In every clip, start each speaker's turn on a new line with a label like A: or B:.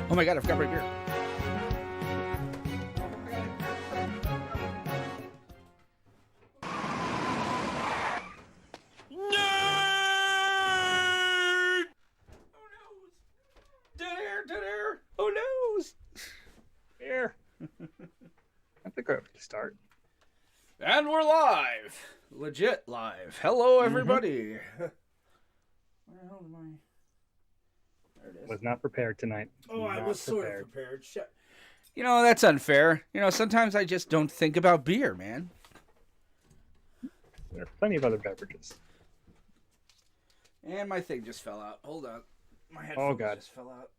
A: Oh my god, I forgot my beer. Nerd! Oh no! Dead air! Oh no!
B: Here. I think I have to start.
A: And we're live. Legit live. Hello, everybody. Where the hell am I? There it is.
B: Was not prepared tonight.
A: Oh, I
B: Not
A: was sort of prepared. Shit. You know, that's unfair. You know, sometimes I just don't think about beer, man.
B: There are plenty of other beverages.
A: And my thing just fell out. Hold on. My headphones just fell out.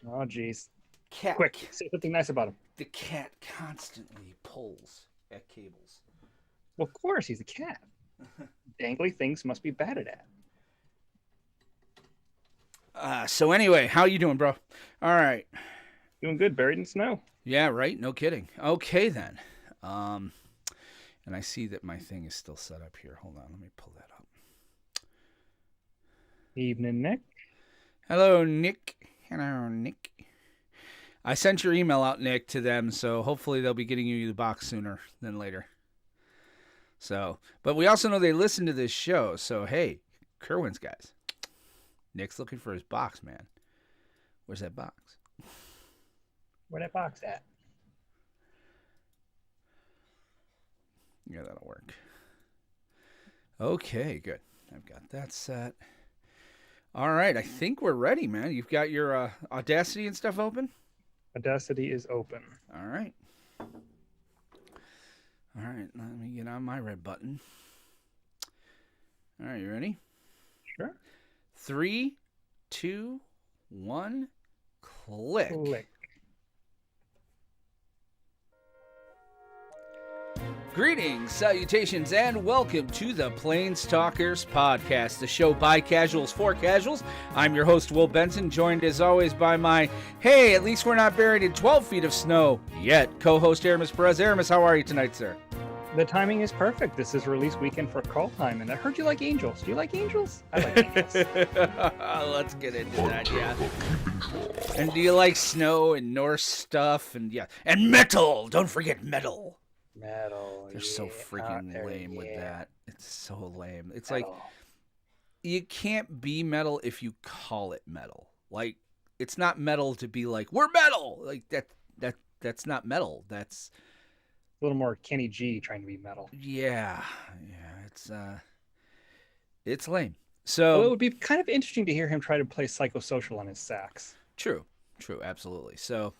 B: Oh, jeez.
A: Cat.
B: Quick, say something nice about him.
A: The cat constantly pulls at cables.
B: Well, of course, he's a cat. Dangly things must be batted at.
A: So anyway, how you doing, bro? All right.
B: Doing good, buried in snow.
A: Yeah, right. No kidding. Okay, then. And I see that my thing is still set up here. Hold on. Let me pull that up.
B: Evening, Nick.
A: Hello, Nick. Hello, Nick. I sent your email out, Nick, to them, so hopefully they'll be getting you the box sooner than later. So, but we also know they listen to this show, so hey, Kerwin's guys. Nick's looking for his box, man. Where's that box?
B: Where that box at?
A: Yeah, that'll work. Okay, good. I've got that set. All right, I think we're ready, man. You've got your Audacity and stuff open?
B: Audacity is open.
A: All right. All right, let me get on my red button. All right, you ready?
B: Sure.
A: 3, 2, 1, click.
B: Click.
A: Greetings, salutations, and welcome to the PlanesTalkers podcast, the show by casuals for casuals. I'm your host, Will Benson, joined as always by my, hey, at least we're not buried in 12 feet of snow yet, co-host Aramis Perez. Aramis, how are you tonight, sir?
B: The timing is perfect. This is release weekend for Kaldheim, and I heard you like angels. Do you like angels? I like angels.
A: Let's get into that, yeah. And do you like snow and Norse stuff? And yeah, and metal! Don't forget metal.
B: Metal.
A: They're so freaking lame with that. It's so lame. It's
B: metal.
A: like, you can't be metal if you call it metal. Like, it's not metal to be like, we're metal! Like, that's not metal. That's
B: a little more Kenny G trying to be metal.
A: Yeah, it's lame. So
B: well, it would be kind of interesting to hear him try to play psychosocial on his sax.
A: True, absolutely. So,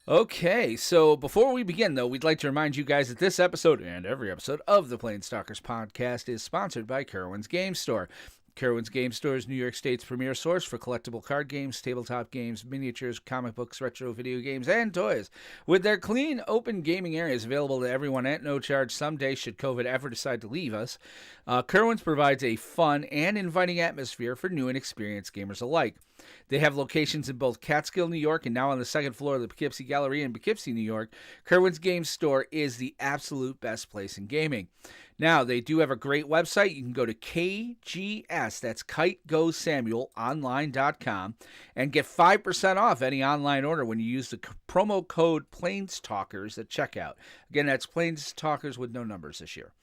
A: okay, so before we begin, though, we'd like to remind you guys that this episode and every episode of the PlanesTalkers podcast is sponsored by Kerwin's Game Store. Kerwin's Game Store is New York State's premier source for collectible card games, tabletop games, miniatures, comic books, retro video games, and toys. With their clean, open gaming areas available to everyone at no charge someday should COVID ever decide to leave us, Kerwin's provides a fun and inviting atmosphere for new and experienced gamers alike. They have locations in both Catskill, New York, and now on the second floor of the Poughkeepsie Gallery in Poughkeepsie, New York. Kerwin's Game Store is the absolute best place in gaming. Now, they do have a great website. You can go to KGS, that's Kite Goes Samuel, online.com, and get 5% off any online order when you use the promo code PlanesTalkers at checkout. Again, that's PlanesTalkers with no numbers this year.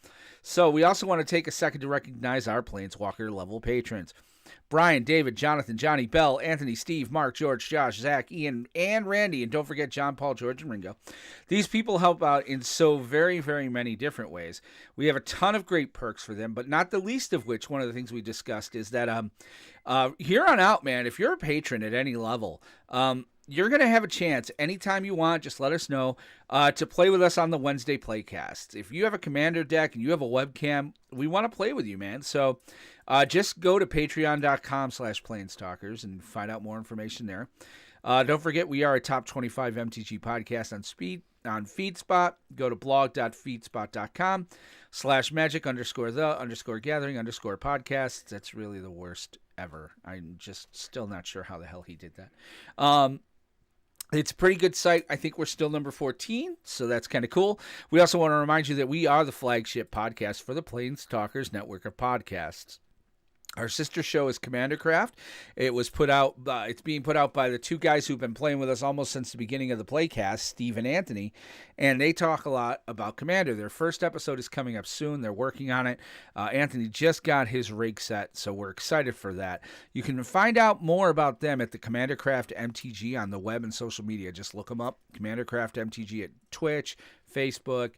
A: So we also want to take a second to recognize our Planeswalker level patrons. Brian, David, Jonathan, Johnny, Bell, Anthony, Steve, Mark, George, Josh, Zach, Ian, and Randy, and don't forget John, Paul, George, and Ringo. These people help out in so very, very many different ways. We have a ton of great perks for them, but not the least of which, one of the things we discussed is that here on out, man, if you're a patron at any level, you're going to have a chance anytime you want, just let us know, to play with us on the Wednesday Playcasts. If you have a commander deck and you have a webcam, we want to play with you, man. So just go to patreon.com/planestalkers and find out more information there. Don't forget, we are a top 25 MTG podcast on FeedSpot. Go to blog.feedspot.com/magic_the_gathering_podcasts. That's really the worst ever. I'm just still not sure how the hell he did that. It's a pretty good site. I think we're still number 14, so that's kind of cool. We also want to remind you that we are the flagship podcast for the PlanesTalkers network of podcasts. Our sister show is Commander Craft. It was put out. It's being put out by the two guys who've been playing with us almost since the beginning of the playcast, Steve and Anthony, and they talk a lot about Commander. Their first episode is coming up soon. They're working on it. Anthony just got his rig set, so we're excited for that. You can find out more about them at the Commander Craft MTG on the web and social media. Just look them up, Commander Craft MTG at Twitch, Facebook,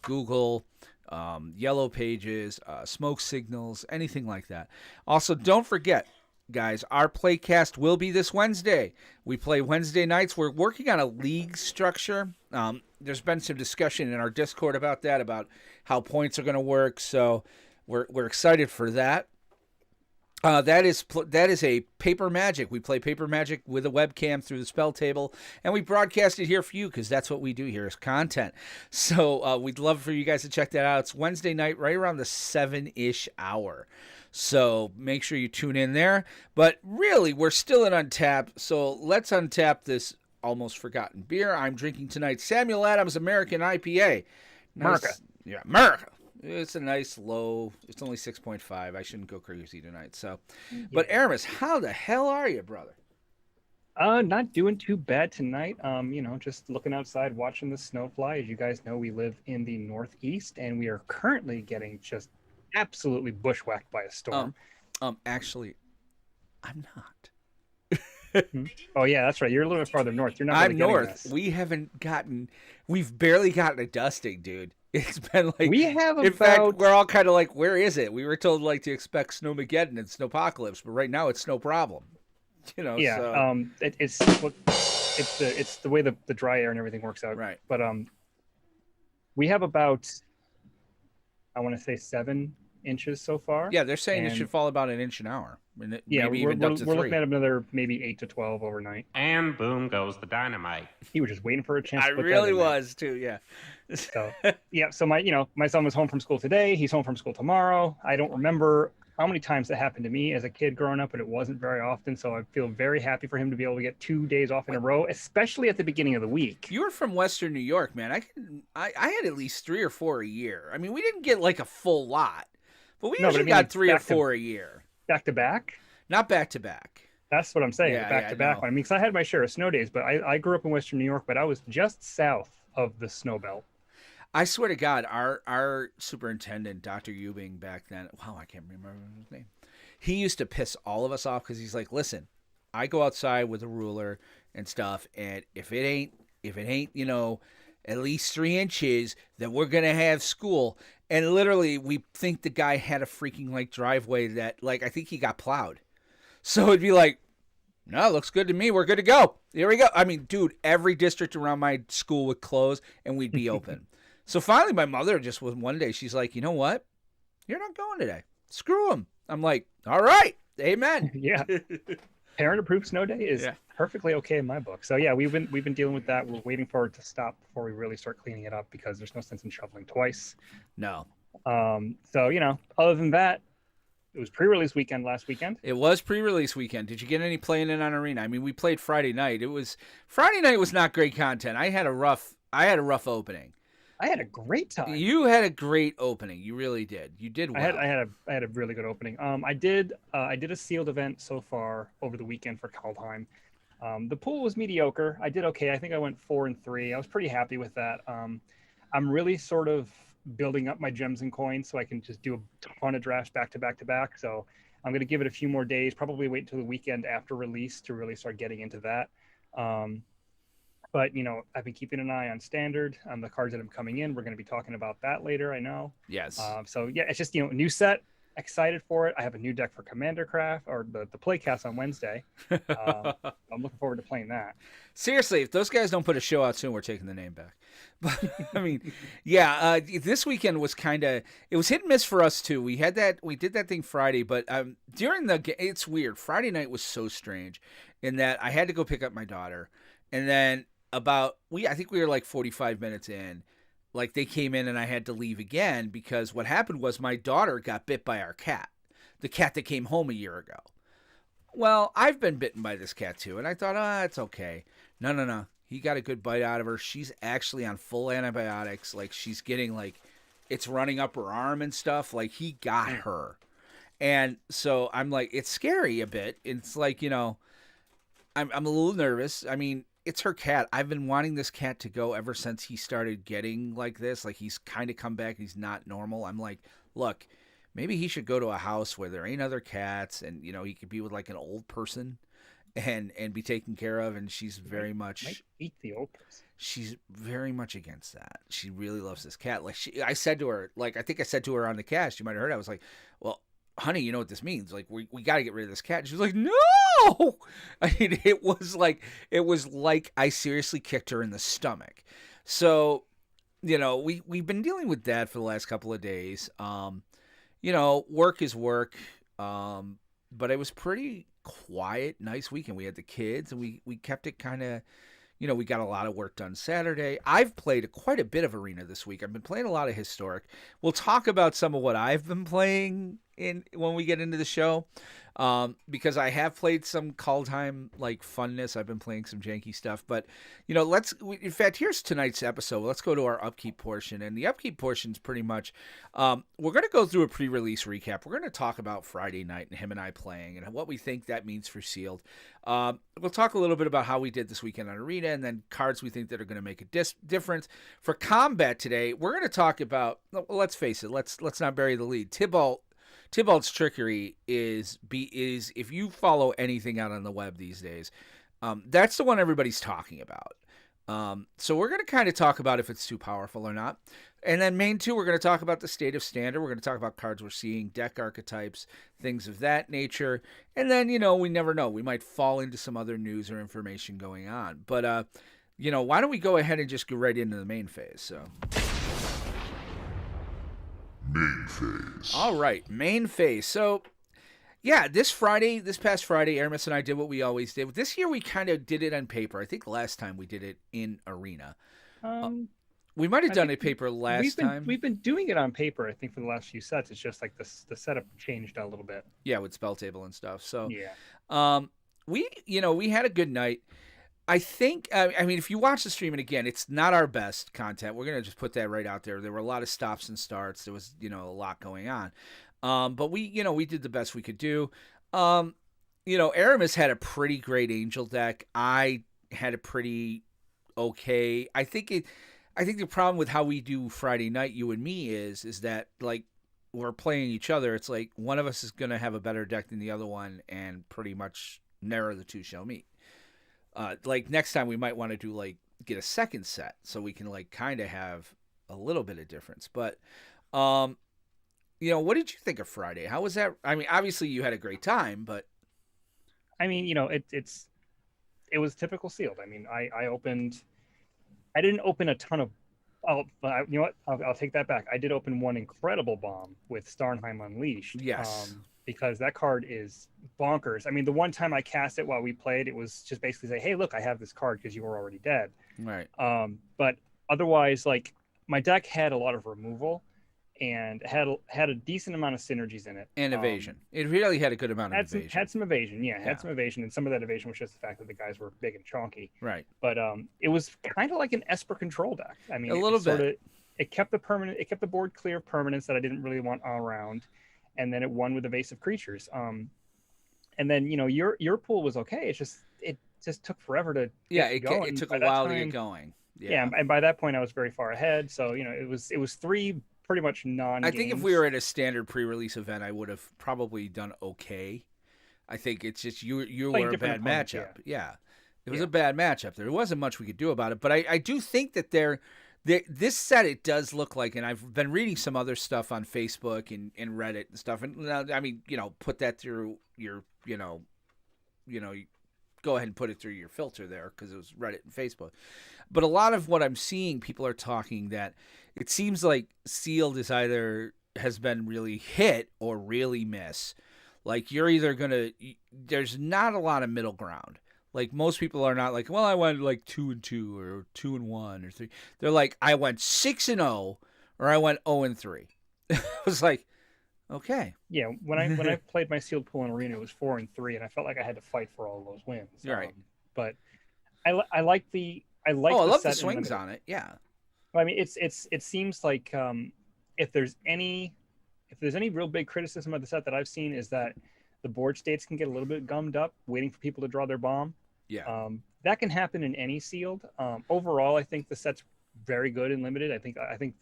A: Google, Yellow Pages, Smoke Signals, anything like that. Also, don't forget, guys, our playcast will be this Wednesday. We play Wednesday nights. We're working on a league structure. There's been some discussion in our Discord about that, about how points are going to work. So we're excited for that. That is a Paper Magic. We play Paper Magic with a webcam through the spell table, and we broadcast it here for you because that's what we do here is content. So we'd love for you guys to check that out. It's Wednesday night, right around the 7-ish hour. So make sure you tune in there. But really, we're still in Untapped, so let's untap this almost forgotten beer. I'm drinking tonight Samuel Adams American IPA.
B: America.
A: Yeah, America. It's a nice low. It's only 6.5. I shouldn't go crazy tonight. So, but Aramis, how the hell are you, brother?
B: Not doing too bad tonight. Just looking outside, watching the snow fly. As you guys know, we live in the Northeast, and we are currently getting just absolutely bushwhacked by a storm.
A: Actually, I'm not.
B: Oh yeah, that's right. You're a little bit farther north. You're not.
A: I'm north. We've barely gotten a dusting, dude. It's been like
B: we have.
A: In fact, we're all kind of like, where is it? We were told like to expect snowmageddon and snowpocalypse, but right now it's no problem.
B: Yeah.
A: So.
B: It's the way the dry air and everything works out.
A: Right.
B: But we have about, I want to say 7 inches so far.
A: Yeah, they're saying it should fall about an inch an hour. Maybe
B: we're
A: even up to 3.
B: We're looking at another maybe 8 to 12 overnight.
C: And boom goes the dynamite.
B: He was just waiting for a chance.
A: I really was too. Yeah.
B: So yeah. So my son was home from school today. He's home from school tomorrow. I don't remember how many times that happened to me as a kid growing up, but it wasn't very often. So I feel very happy for him to be able to get 2 days off in a row, especially at the beginning of the week.
A: You were from Western New York, man. I had at least 3 or 4 a year. I mean, we didn't get like a full lot, but we usually got 3 or 4 a year.
B: Back to back?
A: Not back to back.
B: That's what I'm saying.
A: Yeah,
B: back to back.
A: no.
B: I mean, because I had my share of snow days, but I grew up in Western New York, but I was just south of the snow belt.
A: I swear to God, our superintendent, Dr. Ewing, back then, wow, I can't remember his name. He used to piss all of us off because he's like, listen, I go outside with a ruler and stuff, and if it ain't, at least 3 inches, then we're gonna have school. And literally, we think the guy had a freaking like driveway that, like, I think he got plowed. So it'd be like, no, it looks good to me. We're good to go. Here we go. I mean, dude, every district around my school would close and we'd be open. So finally, my mother just was one day, she's like, you know what? You're not going today. Screw him. I'm like, all right. Amen.
B: Yeah. Parent-approved snow day is perfectly okay in my book. So yeah, we've been dealing with that. We're waiting for it to stop before we really start cleaning it up because there's no sense in shoveling twice.
A: No.
B: So other than that, it was pre-release weekend last weekend.
A: It was pre-release weekend. Did you get any playing in on Arena? I mean, we played Friday night. Friday night was not great content. I had a rough opening.
B: I had a great time.
A: You had a great opening. You really did. You did well.
B: I had a really good opening. I did a sealed event so far over the weekend for Kaldheim. The pool was mediocre. I did okay. I think I went 4-3. I was pretty happy with that. I'm really sort of building up my gems and coins so I can just do a ton of drafts back to back to back. So I'm going to give it a few more days, probably wait until the weekend after release to really start getting into that. But, I've been keeping an eye on Standard, on the cards that are coming in. We're going to be talking about that later, I know.
A: Yes.
B: So, yeah, it's just, a new set. Excited for it. I have a new deck for Commander Craft, or the playcast on Wednesday. I'm looking forward to playing that.
A: Seriously, if those guys don't put a show out soon, we're taking the name back. But, I mean, yeah, this weekend was it was hit and miss for us, too. We did that thing Friday, but it's weird. Friday night was so strange in that I had to go pick up my daughter, and then I think we were like 45 minutes in, like they came in and I had to leave again because what happened was my daughter got bit by our cat, the cat that came home a year ago. Well, I've been bitten by this cat too, and I thought, it's okay. No. He got a good bite out of her. She's actually on full antibiotics. Like she's getting it's running up her arm and stuff. Like he got her. And so I'm like, it's scary a bit. It's like, I'm a little nervous. I mean, it's her cat. I've been wanting this cat to go ever since he started getting like this. Like he's kind of come back. He's not normal. I'm like, look, maybe he should go to a house where there ain't other cats, and he could be with like an old person and be taken care of. And she's very much
B: might eat the old person.
A: She's very much against that. She really loves this cat. Like I said to her, like I think I said to her on the cast, you might have heard. I was like, well, honey, you know what this means? Like we got to get rid of this cat. And she was like, no. I mean, it was like I seriously kicked her in the stomach. So, we've been dealing with that for the last couple of days. Work is work. But it was pretty quiet, nice weekend. We had the kids, and we kept it kind of. We got a lot of work done Saturday. I've played quite a bit of Arena this week. I've been playing a lot of Historic. We'll talk about some of what I've been playing when we get into the show, because I have played some Kaldheim like funness. I've been playing some janky stuff, but in fact, here's tonight's episode. Let's go to our upkeep portion, and the upkeep portion is pretty much we're going to go through a pre-release recap. We're going to talk about Friday night and him and I playing and what we think that means for Sealed. We'll talk a little bit about how we did this weekend on Arena, and then cards we think that are going to make a difference. For combat today, we're going to talk about, let's face it, let's not bury the lead. Tybalt's trickery is if you follow anything out on the web these days, that's the one everybody's talking about. So we're going to kind of talk about if it's too powerful or not. And then main two, we're going to talk about the state of standard. We're going to talk about cards we're seeing, deck archetypes, things of that nature. And then, we never know. We might fall into some other news or information going on. But, why don't we go ahead and just go right into the main phase? So.
D: Main phase.
A: All right, main phase. So, yeah, this past Friday, Aramis and I did what we always did. This year, we kind of did it on paper. I think last time we did it in Arena. We might have done a paper last time.
B: We've been doing it on paper, I think, for the last few sets. It's just like the setup changed a little bit.
A: Yeah, with spell table and stuff. So,
B: yeah.
A: We had a good night. I think, if you watch the stream, and again, it's not our best content. We're going to just put that right out there. There were a lot of stops and starts. There was, a lot going on. But we did the best we could do. Aramis had a pretty great Angel deck. I had a pretty okay. I think the problem with how we do Friday night, you and me, is that, like, we're playing each other. It's like one of us is going to have a better deck than the other one, and pretty much never the two shall meet. Like next time we might want to do get a second set so we can kind of have a little bit of difference. But, what did you think of Friday? How was that? I mean, obviously you had a great time, but.
B: I mean, it was typical Sealed. I mean, I didn't open a ton of, you know what? I'll take that back. I did open one incredible bomb with Starnheim Unleashed.
A: Yes.
B: Because that card is bonkers. I mean, the one time I cast it while we played, it was just basically say, hey, look, I have this card because you were already dead.
A: Right.
B: But otherwise, my deck had a lot of removal and had a decent amount of synergies in it.
A: And evasion. It really had a good amount of evasion.
B: Had some evasion, had some evasion. And some of that evasion was just the fact that the guys were big and chonky.
A: Right.
B: But it was kind of like an Esper control deck. I mean,
A: a little bit.
B: It kept the board clear of permanents that I didn't really want all around. And then it won with evasive creatures. And then your pool was okay. It just took forever to get going.
A: It took a while to get going.
B: Yeah, and by that point I was very far ahead. So it was three pretty much non.
A: I think if we were at a standard pre-release event, I would have probably done okay. I think it's just you were a bad matchup. Yeah. It was a bad matchup. There wasn't much we could do about it. But I do think that this set, it does look like, and I've been reading some other stuff on Facebook and Reddit and stuff. And I mean, put that through your, you go ahead and put it through your filter there because it was Reddit and Facebook. But a lot of what I'm seeing, people are talking that it seems like Sealed is either has been really hit or really miss. Like you're either there's not a lot of middle ground. Like most people are not like, well, I went 2-2 or 2-1 or 3. They're like, I went 6-0 or I went 0-3. I was like, okay.
B: Yeah, when I played my Sealed pool in Arena, it was 4-3, and I felt like I had to fight for all those wins.
A: Right.
B: But I like the
A: I love the swings on it. Yeah.
B: I mean, it seems like if there's any if there's any real big criticism of the set that I've seen is that the board states can get a little bit gummed up waiting for people to draw their bomb.
A: Yeah.
B: That can happen in any sealed. Overall, I think the set's very good and limited. I think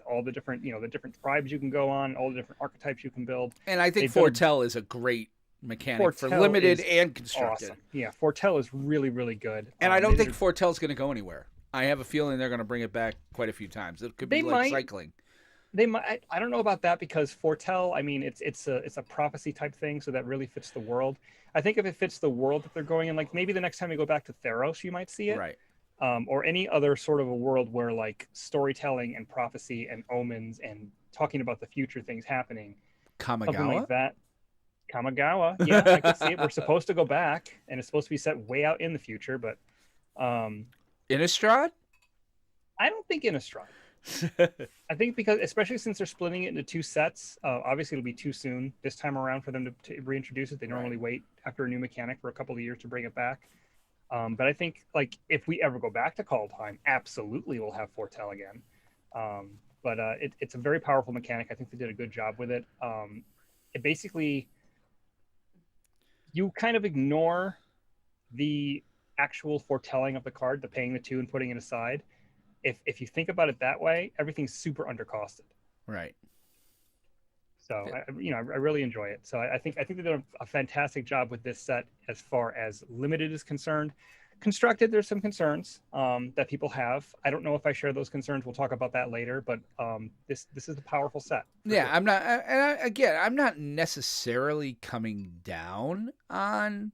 B: all the different, the different tribes you can go on, all the different archetypes you can build.
A: And I think Foretell is a great mechanic for
B: Foretell
A: limited
B: is
A: and constructed.
B: Awesome. Yeah, Foretell is really, really good.
A: And I don't think Foretell's going to go anywhere. I have a feeling they're going to bring it back quite a few times. It could be like cycling.
B: They might. I don't know about that because Foretell, I mean, it's a prophecy type thing, so that really fits the world. I think if it fits the world that they're going in, like maybe the next time we go back to Theros, you might see it.
A: Right.
B: Or any other sort of a world where like storytelling and prophecy and omens and talking about the future things happening.
A: Kamigawa?
B: Something like that. Kamigawa. Yeah, I can see it. We're supposed to go back, and it's supposed to be set way out in the future, but
A: Innistrad?
B: I don't think Innistrad. I think because, especially since they're splitting it into two sets, obviously it'll be too soon this time around for them to reintroduce it. They normally wait after a new mechanic for a couple of years to bring it back. But I think, like, if we ever go back to Kaldheim, absolutely we'll have Foretell again. But it's a very powerful mechanic. I think they did a good job with it. It basically, you kind of ignore the actual foretelling of the card, the paying the 2 and putting it aside. If you think about it that way, everything's super undercosted.
A: Right.
B: So I really enjoy it. So I think they did a fantastic job with this set as far as limited is concerned. Constructed, there's some concerns that people have. I don't know if I share those concerns. We'll talk about that later. But this is a powerful set.
A: Yeah, sure. I'm not necessarily coming down on,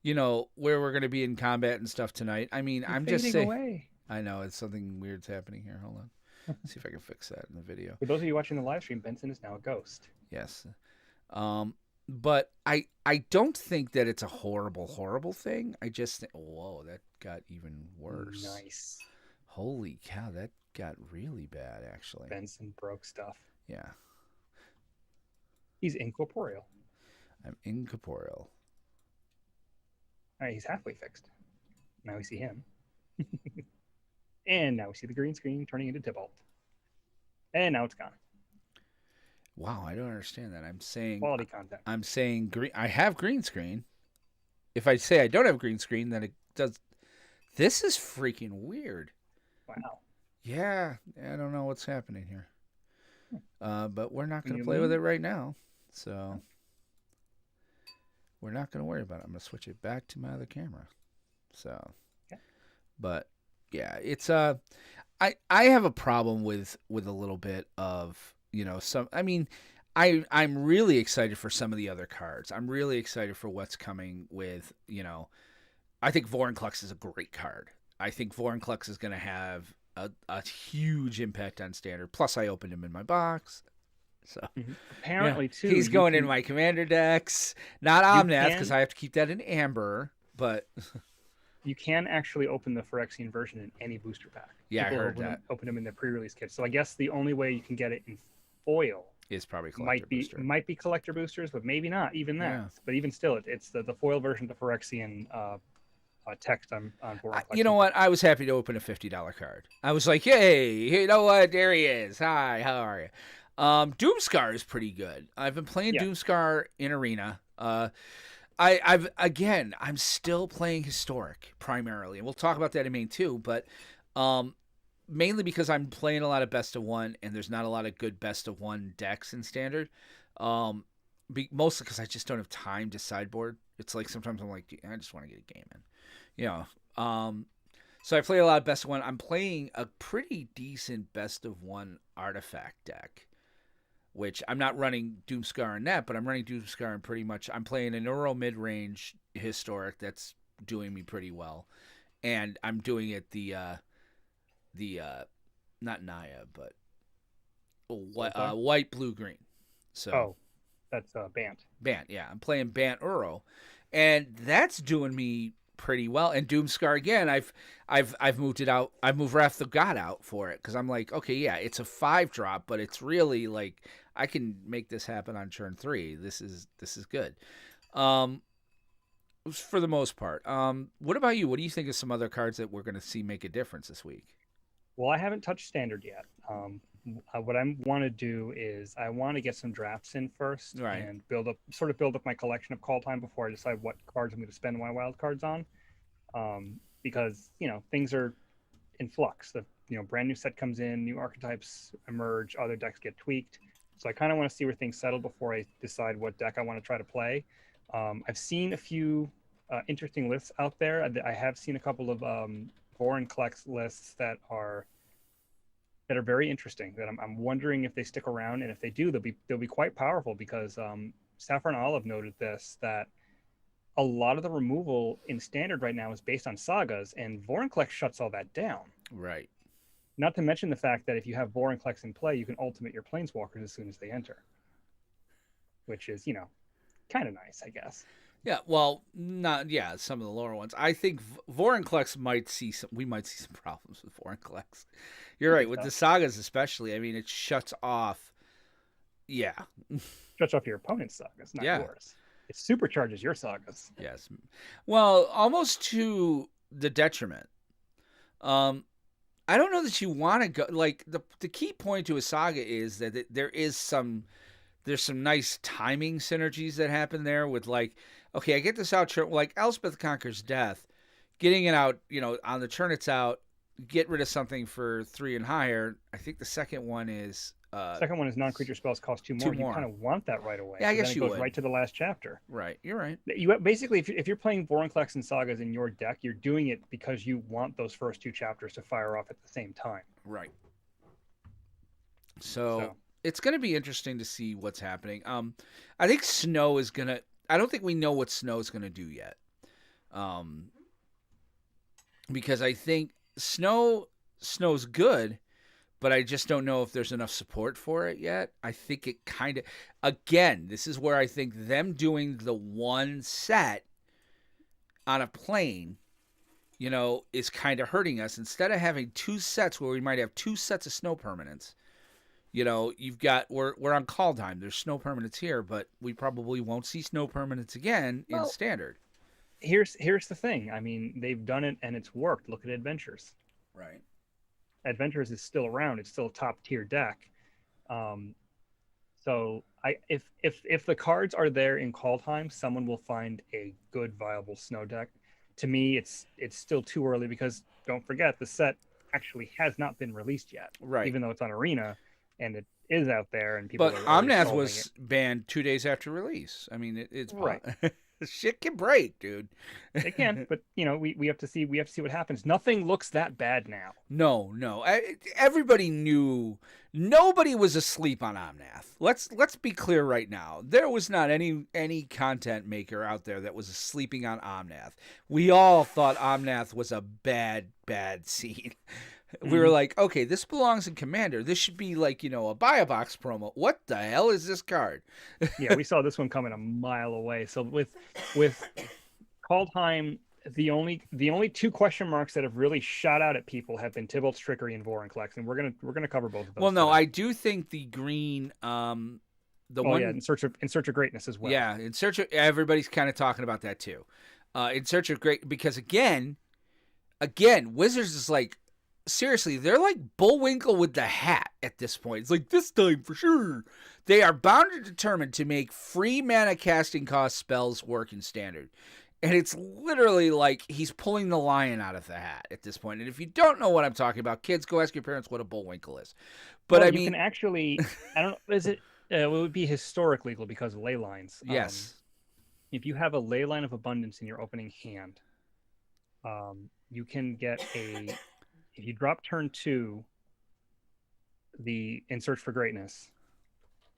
A: where we're going to be in combat and stuff tonight. I mean, I'm just saying. Away. I know it's something weird's happening here. Hold on. Let's see if I can fix that in the video.
B: For those of you watching the live stream, Benson is now a ghost.
A: Yes. But I don't think that it's a horrible thing. I just think, whoa, that got even worse.
B: Nice.
A: Holy cow, that got really bad, actually.
B: Benson broke stuff.
A: Yeah.
B: He's incorporeal.
A: I'm incorporeal.
B: All right, he's halfway fixed. Now we see him. And now we see the green screen turning into Tybalt. And now it's gone.
A: Wow, I don't understand that. I'm saying
B: quality content.
A: I'm saying green. I have green screen. If I say I don't have green screen, then it does. This is freaking weird.
B: Wow.
A: Yeah, I don't know what's happening here. But we're not going to play with it right now. So we're not going to worry about it. I'm going to switch it back to my other camera. So, but yeah, it's I have a problem with a little bit of, some, I mean, I'm really excited for some of the other cards. I'm really excited for what's coming with, I think Vorinclex is a great card. I think Vorinclex is going to have a huge impact on Standard. Plus, I opened him in my box. So
B: apparently, too,
A: he's going in my commander decks. Not Omnath, because I have to keep that in Amber, but
B: you can actually open the Phyrexian version in any booster pack.
A: Yeah, I heard that.
B: Open them in the pre-release kit. So I guess the only way you can get it in foil
A: is probably collector
B: might be collector boosters, but maybe not even that. Yeah. But even still, it's the foil version of the Phyrexian text on board.
A: You know what? I was happy to open a $50 card. I was like, hey, you know what? There he is. Hi, how are you? Doomscar is pretty good. I've been playing Doomscar in Arena. I'm still playing Historic primarily, and we'll talk about that in main too, but mainly because I'm playing a lot of best of one, and there's not a lot of good best of one decks in Standard. Mostly because I just don't have time to sideboard. It's like sometimes I'm like, I just want to get a game in, So I play a lot of best of one. I'm playing a pretty decent best of one artifact deck, which I'm not running Doomscar in that, but I'm running Doomscar in pretty much. I'm playing an Euro mid-range Historic that's doing me pretty well, and I'm doing it the not Naya, but white, blue, green. So
B: that's Bant.
A: Bant, yeah, I'm playing Bant Euro, and that's doing me pretty well. And Doomscar again, I've moved it out. I've moved Wrath of God out for it because I'm like, okay, yeah, it's a 5-drop, but it's really like I can make this happen on turn 3. This is good. For the most part. What about you? What do you think of some other cards that we're going to see make a difference this week?
B: Well, I haven't touched standard yet. What I want to do is I want to get some drafts in first
A: Right.
B: and build up my collection of Kaldheim before I decide what cards I'm going to spend my wild cards on. Because things are in flux. The brand new set comes in, new archetypes emerge, other decks get tweaked. So I kind of want to see where things settle before I decide what deck I want to try to play. I've seen a few interesting lists out there. I have seen a couple of Vorinclex lists that are very interesting. That I'm wondering if they stick around, and if they do, they'll be quite powerful because Sapphire and Olive noted this, that a lot of the removal in standard right now is based on sagas, and Vorinclex shuts all that down.
A: Right.
B: Not to mention the fact that if you have Vorinclex in play, you can ultimate your Planeswalkers as soon as they enter, which is kind of nice, I guess.
A: Yeah, well, some of the lower ones. I think Vorinclex might see some problems with Vorinclex. You're right, with the sagas especially. I mean, it shuts off. Yeah.
B: Shuts off your opponent's sagas, not yours. It supercharges your sagas.
A: Yes. Well, almost to the detriment. I don't know that you want to go, like, the key point to a saga is that there's some nice timing synergies that happen there with, like, okay, I get this out, like Elspeth Conquers Death, getting it out, on the turn it's out, get rid of something for 3 and higher. I think the second one is non-creature spells cost 2 more. You kind of want that right away.
B: Yeah, I guess you would. Right to the last chapter.
A: Right, you're right.
B: You basically, if you're playing Vorinclex and Sagas in your deck, you're doing it because you want those first 2 chapters to fire off at the same time.
A: Right. So it's going to be interesting to see what's happening. I think Snow is going to... I don't think we know what Snow is going to do yet. Because I think Snow's good, but I just don't know if there's enough support for it yet. I think it kind of... Again, this is where I think them doing the one set on a plane, is kind of hurting us. Instead of having 2 sets where we might have 2 sets of Snow permanents, you've got... We're on Kaldheim. There's Snow permanents here, but we probably won't see Snow permanents again in Standard.
B: Here's the thing. I mean, they've done it and it's worked. Look at Adventures.
A: Right.
B: Adventures is still around. It's still a top tier deck. So if the cards are there in Kaldheim, someone will find a good viable Snow deck. To me, it's still too early because don't forget the set actually has not been released yet.
A: Right.
B: Even though it's on Arena and it is out there and people.
A: But Omnath was banned 2 days after release. I mean, it's
B: right.
A: Shit can break, dude.
B: It can, but we have to see what happens. Nothing looks that bad now.
A: No. Everybody knew. Nobody was asleep on Omnath. Let's be clear right now. There was not any content maker out there that was sleeping on Omnath. We all thought Omnath was a bad scene. We were like, okay, this belongs in Commander. This should be like, a buy a box promo. What the hell is this card?
B: Yeah, we saw this one coming a mile away. So with Kaldheim, the only 2 question marks that have really shot out at people have been Tybalt's Trickery and Vorinclex, and we're gonna cover both of those.
A: Well, no,
B: today.
A: I do think the green,
B: in Search of Greatness as well.
A: Yeah, in Search of, everybody's kind of talking about that too. In Search of Great, because again, Wizards is like, seriously, they're like Bullwinkle with the hat at this point. It's like, this time for sure. They are bound and determined to make free mana casting cost spells work in Standard. And it's literally like he's pulling the lion out of the hat at this point. And if you don't know what I'm talking about, kids, go ask your parents what a Bullwinkle is. But
B: you can actually, I don't know, is it, it would be historic legal because of ley lines.
A: Yes.
B: If you have a ley line of abundance in your opening hand, you can get if you drop turn 2, in Search for Greatness,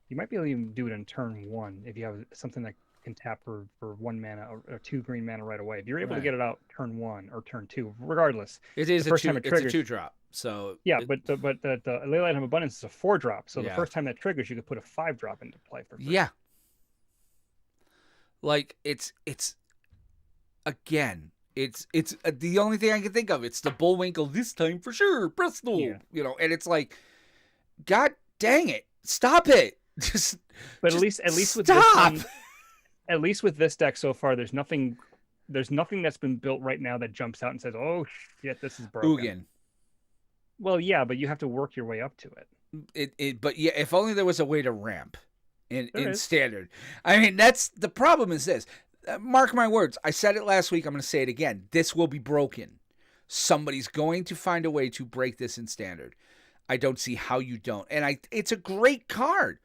B: you might be able to even do it in turn 1 if you have something that can tap for 1 mana or 2 green mana right away. If you're able to get it out turn 1 or turn 2, regardless,
A: it is it's a 2-drop. So
B: but the Ley Line of Abundance is a 4-drop. So the first time that triggers, you could put a 5-drop into play for free.
A: Yeah. Like it's again. It's the only thing I can think of. It's the Bullwinkle this time for sure, Bristol.
B: Yeah.
A: And it's like, God dang it, stop it!
B: At least with this one, at least with this deck so far, there's nothing that's been built right now that jumps out and says, "Oh shit, this is broken." Well, yeah, but you have to work your way up to it.
A: But yeah, if only there was a way to ramp
B: There
A: in
B: is.
A: standard. I mean, that's the problem. Is this? Mark my words. I said it last week. I'm going to say it again. This will be broken. Somebody's going to find a way to break this in standard. I don't see how you don't. And it's a great card.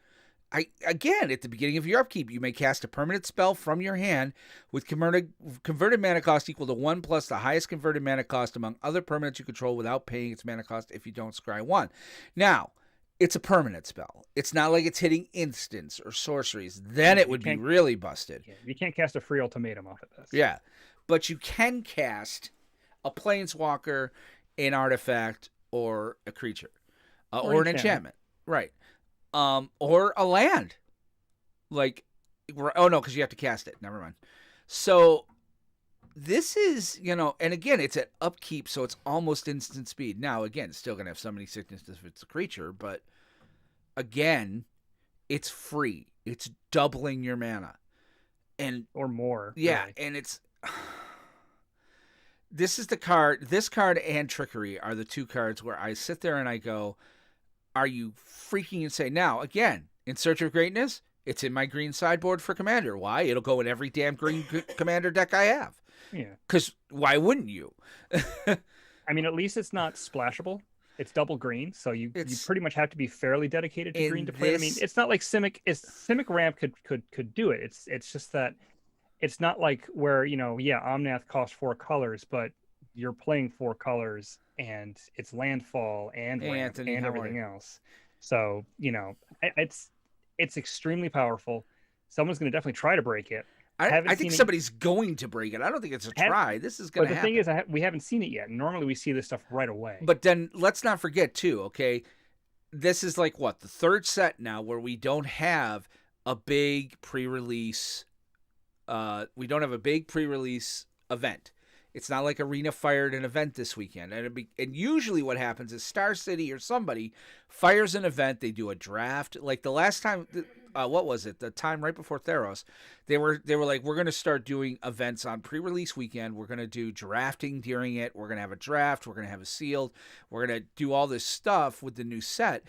A: Again, at the beginning of your upkeep, you may cast a permanent spell from your hand with converted mana cost equal to 1 plus the highest converted mana cost among other permanents you control without paying its mana cost if you don't scry 1. Now, it's a permanent spell. It's not like it's hitting instants or sorceries. Then it would be really busted.
B: Yeah, you can't cast a free ultimatum off of this.
A: Yeah, but you can cast a planeswalker, an artifact, or a creature, or an enchantment. Right. Or a land. Like, oh no, because you have to cast it. Never mind. So this is, and again, it's at upkeep, so it's almost instant speed. Now, again, it's still going to have summoning sickness if it's a creature, but again, it's free. It's doubling your mana.
B: Or more.
A: Yeah,
B: really.
A: and it's... This card and Trickery are the two cards where I sit there and I go, are you freaking insane? Now, again, in Search of Greatness, it's in my green sideboard for Commander. Why? It'll go in every damn green Commander deck I have.
B: Yeah.
A: Because why wouldn't you?
B: I mean, at least it's not splashable. It's double green, so you pretty much have to be fairly dedicated to green to play. I mean, it's not like Simic. Simic Ramp could do it. It's just that it's not like where Omnath costs 4 colors, but you're playing 4 colors and it's landfall and ramp and everything else. So it's extremely powerful. Someone's going to definitely try to break it.
A: I think somebody's going to break it. I don't think it's a try. This is going to happen.
B: But the thing is, we haven't seen it yet. Normally, we see this stuff right away.
A: But then let's not forget, too, okay? This is like, what, the third set now where we don't have a big pre-release. We don't have a big pre-release event. It's not like Arena fired an event this weekend. And usually what happens is Star City or somebody fires an event. They do a draft. Like the last time... what was it? The time right before Theros, they were like, we're going to start doing events on pre-release weekend. We're going to do drafting during it. We're going to have a draft. We're going to have a sealed. We're going to do all this stuff with the new set,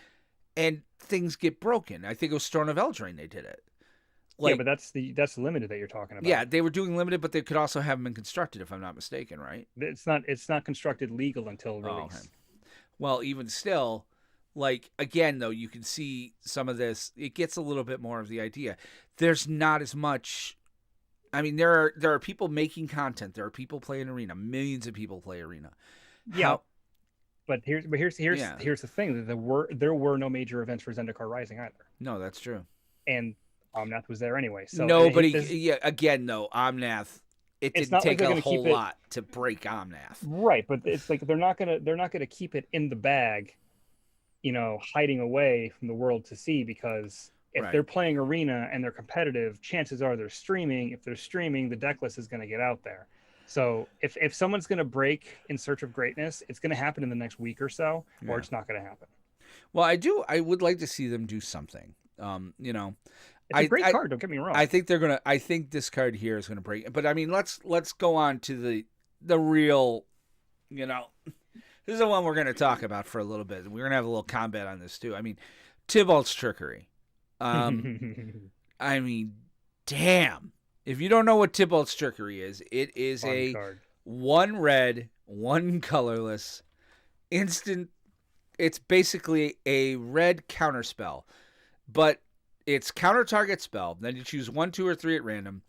A: and things get broken. I think it was Storm of Eldraine. They did it.
B: Like, yeah, but that's limited that you're talking about.
A: Yeah, they were doing limited, but they could also have them in constructed, if I'm not mistaken, right?
B: It's not constructed legal until release.
A: Oh, okay. Well, even still. Like, again, though, you can see some of this. It gets a little bit more of the idea. There's not as much. I mean, there are people making content. There are people playing Arena. Millions of people play Arena.
B: Yeah. But here's the thing. There were no major events for Zendikar Rising either.
A: No, that's true.
B: And Omnath was there anyway. So
A: again, though, Omnath. It didn't take a whole lot to break Omnath.
B: Right, but it's like they're not gonna keep it in the bag. Hiding away from the world to see, because if they're playing Arena and they're competitive, chances are they're streaming. If they're streaming, the deck list is going to get out there. So if someone's going to break in Search of Greatness, it's going to happen in the next week or so, or it's not going to happen.
A: Well, I would like to see them do something. It's
B: a great card. Don't get me wrong.
A: I think this card here is gonna break. But I mean, let's go on to the real, This is the one we're going to talk about for a little bit. We're going to have a little combat on this, too. I mean, Tybalt's Trickery. I mean, damn. If you don't know what Tybalt's Trickery is, it is a card. 1 red, 1 colorless, instant. It's basically a red counterspell. But it's counter target spell. Then you choose 1, 2, or 3 at random.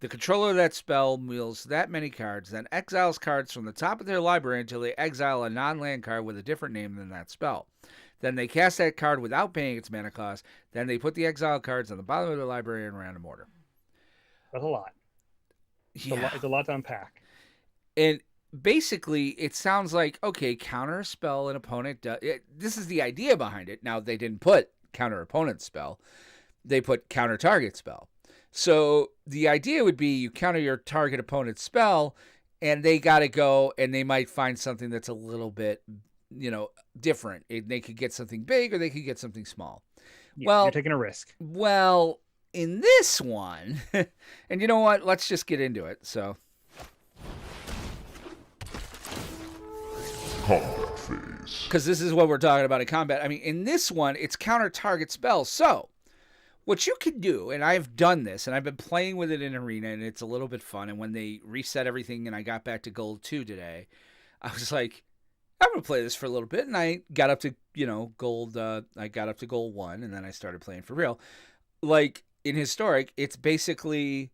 A: The controller of that spell wheels that many cards, then exiles cards from the top of their library until they exile a non-land card with a different name than that spell. Then they cast that card without paying its mana cost. Then they put the exiled cards on the bottom of their library in random order.
B: That's a lot.
A: Yeah.
B: It's a lot to unpack.
A: And basically, it sounds like, okay, counter spell an opponent. This is the idea behind it. Now, they didn't put counter opponent spell. They put counter target spell. So the idea would be you counter your target opponent's spell, and they got to go, and they might find something that's a little bit, different. They could get something big, or they could get something small.
B: Yeah, well, you're taking a risk.
A: Well, in this one, and you know what? Let's just get into it. So,
D: Combat phase. phase.
A: Because this is what we're talking about in combat. I mean, in this one, it's counter target spells. So, what you can do, and I've done this, and I've been playing with it in Arena, and it's a little bit fun. And when they reset everything and I got back to Gold 2 today, I was like, I'm going to play this for a little bit. And I got up to, Gold, I got up to Gold 1, and then I started playing for real. Like, in Historic, it's basically,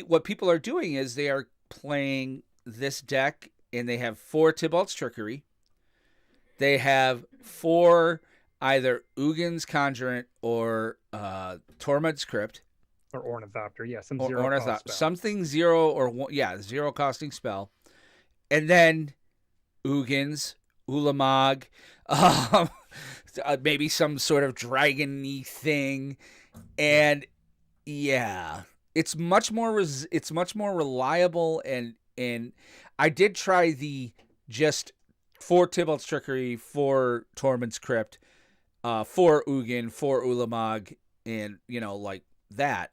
A: what people are doing is they are playing this deck, and they have 4 Tybalt's Trickery. They have 4 either Ugin's Conjurant or Tormod's Crypt.
B: Or Ornithopter, yeah, some
A: Or
B: zero cost spell.
A: something 0 or 1, 0 costing spell. And then Ugin's, Ulamog, maybe some sort of dragon-y thing. And yeah, it's much more reliable, and I did try the just 4 Tybalt's Trickery, 4 Tormod's Crypt, 4 Ugin, 4 Ulamog, and like that.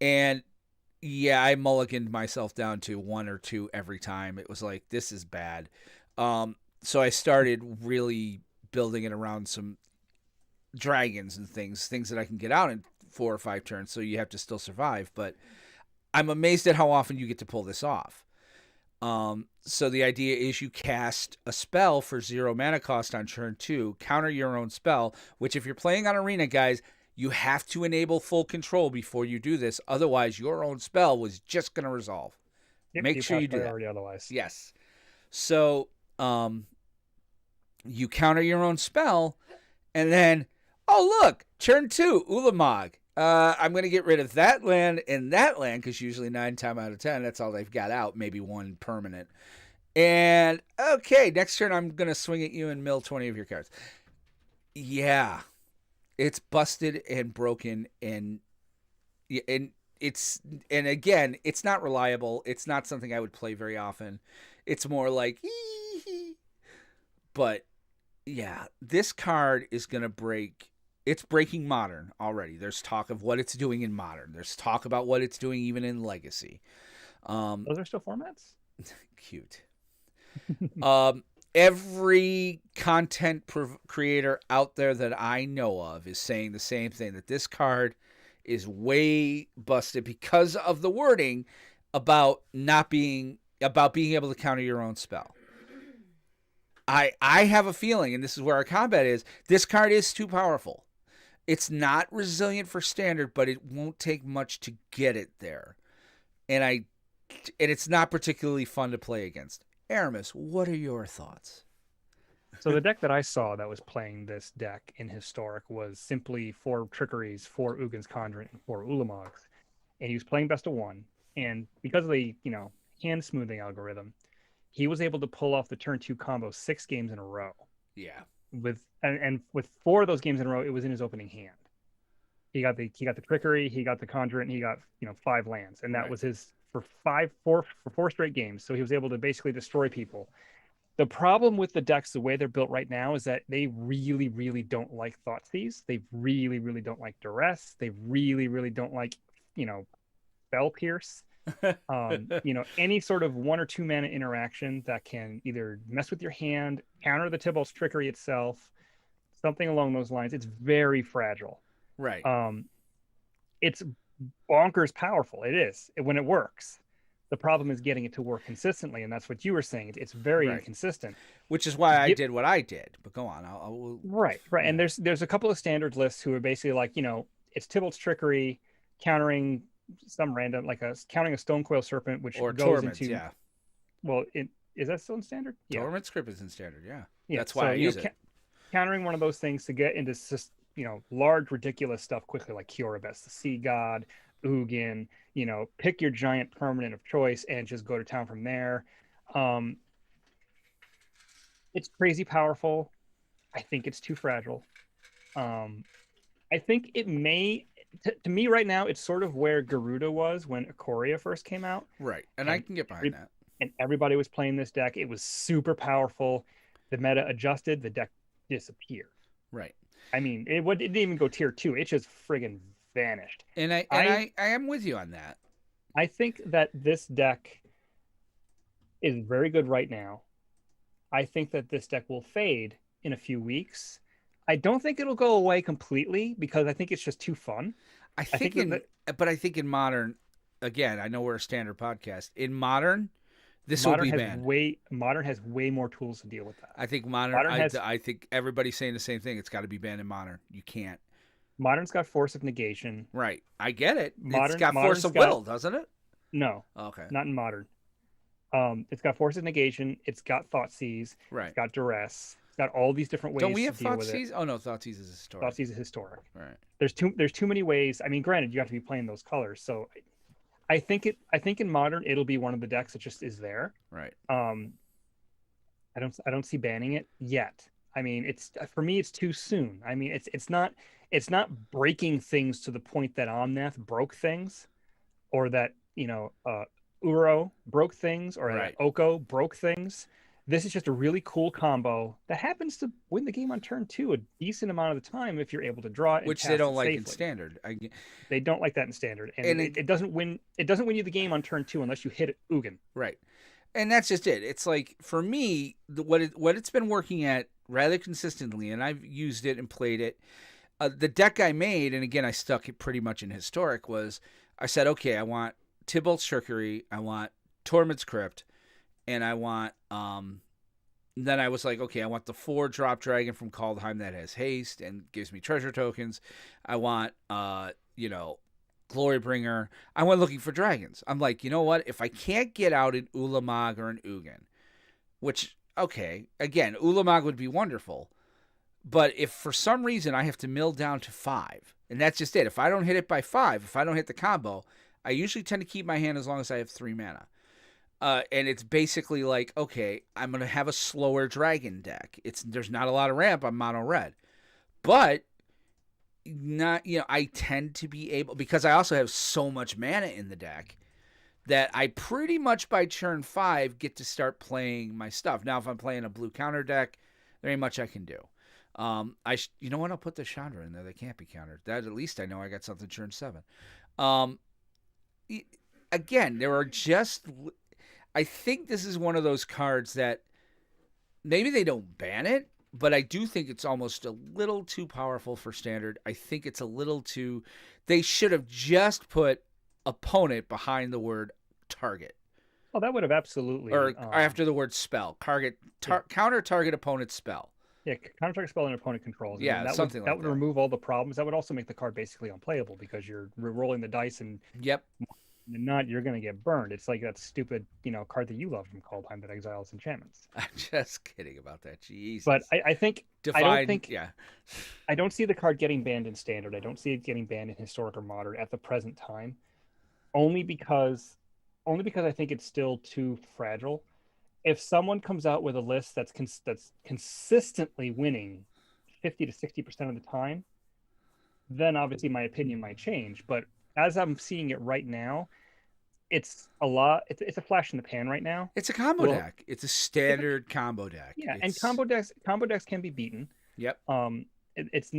A: And yeah, I mulliganed myself down to 1 or 2 every time. It was like, this is bad. So I started really building it around some dragons and things that I can get out in 4 or 5 turns, so you have to still survive. But I'm amazed at how often you get to pull this off. So the idea is you cast a spell for 0 mana cost on turn 2, counter your own spell, which if you're playing on Arena, guys, you have to enable full control before you do this. Otherwise, your own spell was just going to resolve.
B: Yep,
A: Make sure you do that.
B: Otherwise.
A: Yes. So you counter your own spell, and then, oh, look, turn 2, Ulamog. I'm going to get rid of that land and that land, because usually 9 times out of 10, that's all they've got out, maybe 1 permanent. And, okay, next turn I'm going to swing at you and mill 20 of your cards. Yeah. It's busted and broken, and again, it's not reliable. It's not something I would play very often. It's more like, but yeah, this card is going to break. It's breaking Modern already. There's talk of what it's doing in Modern. There's talk about what it's doing even in Legacy.
B: Those are still formats?
A: Cute. Every content creator out there that I know of is saying the same thing, that this card is way busted because of the wording about being able to counter your own spell. I have a feeling, and this is where our combat is, this card is too powerful. It's not resilient for standard, but it won't take much to get it there. And it's not particularly fun to play against. Aramis, what are your thoughts?
B: So the deck that I saw that was playing this deck in Historic was simply 4 Trickeries, 4 Ugin's Conjurant, and 4 Ulamogs. And he was playing best of 1. And because of the, hand smoothing algorithm, he was able to pull off the turn 2 combo 6 games in a row.
A: Yeah.
B: With 4 of those games in a row, it was in his opening hand. He got the Trickery, he got the Conjurant, and he got 5 lands, and that was his for 4 straight games. So he was able to basically destroy people. The problem with the decks, the way they're built right now, is that they really, really don't like Thoughtseize. They really, really don't like Duress. They really, really don't like, Spell Pierce. Any sort of 1 or 2 mana interaction that can either mess with your hand, counter the Tybalt's Trickery itself, something along those lines. It's very fragile.
A: Right.
B: It's bonkers powerful. It is when it works. The problem is getting it to work consistently, and that's what you were saying. It's very inconsistent.
A: Which is why I did what I did. But go on.
B: Right. Yeah. And there's a couple of standard lists who are basically like, it's Tybalt's Trickery countering some random, counting a Stonecoil Serpent, which
A: or
B: goes
A: Torments,
B: into. Yeah. Well, is that still in standard?
A: Yeah. Torments Crypt is in standard. Yeah. That's
B: so,
A: why I use it.
B: Countering one of those things to get into large ridiculous stuff quickly, like Kioribes, the Sea God, Ugin, pick your giant permanent of choice and just go to town from there. It's crazy powerful. I think it's too fragile. I think it may, to me right now, it's sort of where Garuda was when Ikoria first came out.
A: Right, and I can get behind that.
B: And everybody was playing this deck. It was super powerful. The meta adjusted, the deck disappeared.
A: Right.
B: I mean, it didn't even go tier 2. It just friggin' vanished.
A: And I am with you on that.
B: I think that this deck is very good right now. I think that this deck will fade in a few weeks. I don't think it'll go away completely because I think it's just too fun.
A: I think in modern, again, I know we're a standard podcast. In modern, this will be banned.
B: Modern has way more tools to deal with that.
A: I think I think everybody's saying the same thing. It's got to be banned in modern. You can't.
B: Modern's got Force of Negation.
A: Right. I get it. It's got Force of Will, doesn't it?
B: No.
A: Okay.
B: Not in modern. It's got Force of Negation. It's got Thoughtseize.
A: Right.
B: It's got Duress. It's got all these different ways
A: Don't we have
B: to deal with it.
A: Oh no, Thoughtseize is historic.
B: Thoughtseize is historic.
A: Right.
B: There's too many ways. I mean, granted, you have to be playing those colors. So I think in modern it'll be one of the decks that just is there.
A: Right.
B: I don't see banning it yet. I mean, for me it's too soon. I mean, it's not breaking things to the point that Omnath broke things, or that Uro broke things, or that Oko broke things. This is just a really cool combo that happens to win the game on turn 2 a decent amount of the time if you're able to draw it.
A: Which they don't like in standard.
B: They don't like that in standard, and it doesn't win. It doesn't win you the game on turn 2 unless you hit Ugin.
A: Right, and that's just it. It's like, for me, what it's been working at rather consistently, and I've used it and played it. The deck I made, and again I stuck it pretty much in historic, was I said, okay, I want Tybalt's Trickery, I want Tormod's Crypt, and I want then I was like, okay, I want the 4-drop dragon from Kaldheim that has haste and gives me treasure tokens. I want Glorybringer. I went looking for dragons. I'm like, you know what? If I can't get out an Ulamog or an Ugin, which, okay, again, Ulamog would be wonderful, but if for some reason I have to mill down to 5, and that's just it. If I don't hit it by 5, if I don't hit the combo, I usually tend to keep my hand as long as I have 3 mana. And it's basically like, okay, I'm going to have a slower dragon deck. There's not a lot of ramp on mono red. But I tend to be able, because I also have so much mana in the deck, that I pretty much by turn 5 get to start playing my stuff. Now, if I'm playing a blue counter deck, there ain't much I can do. You know what? I'll put the Chandra in there. They can't be countered. That, at least I know I got something turn 7. Again, there are just... I think this is one of those cards that maybe they don't ban it, but I do think it's almost a little too powerful for standard. I think it's a little too... They should have just put opponent behind the word target.
B: Oh, that would have absolutely...
A: Or after the word spell. Counter target opponent spell.
B: Yeah, counter target spell and opponent controls.
A: Yeah, something like that.
B: That would remove all the problems. That would also make the card basically unplayable because you're rolling the dice and...
A: Yep.
B: You're going to get burned. It's like that stupid, card that you love from Kaldheim that exiles enchantments.
A: I'm just kidding about that. Jesus.
B: But I don't see the card getting banned in standard. I don't see it getting banned in historic or modern at the present time. Only because I think it's still too fragile. If someone comes out with a list that's consistently winning 50 to 60% of the time, then obviously my opinion might change. But as I'm seeing it right now, it's a flash in the pan right now.
A: It's a combo deck. It's a standard combo deck.
B: Yeah, and combo decks can be beaten.
A: Yep.
B: It's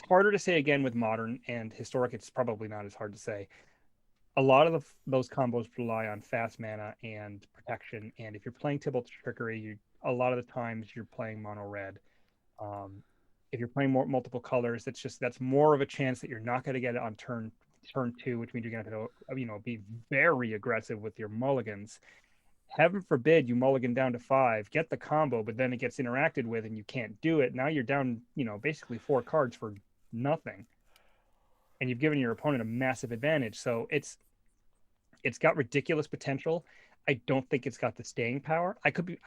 B: harder to say again with modern and historic. It's probably not as hard to say. A lot of those combos rely on fast mana and protection, and if you're playing Tybalt's Trickery, a lot of the times you're playing mono red. If you're playing multiple colors, that's more of a chance that you're not going to get it on turn 2, which means you're going to have to be very aggressive with your mulligans. Heaven forbid you mulligan down to 5, get the combo, but then it gets interacted with and you can't do it. Now you're down, basically 4 cards for nothing, and you've given your opponent a massive advantage. So it's got ridiculous potential. I don't think it's got the staying power. I could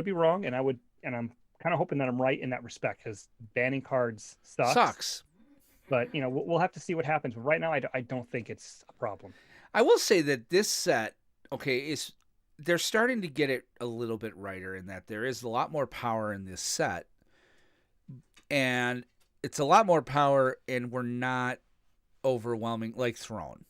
B: be wrong, and I'm kind of hoping that I'm right in that respect, because banning cards sucks. But we'll have to see what happens. But right now, I don't think it's a problem.
A: I will say that this set, they're starting to get it a little bit righter in that there is a lot more power in this set, and it's a lot more power, and we're not overwhelming like Throne.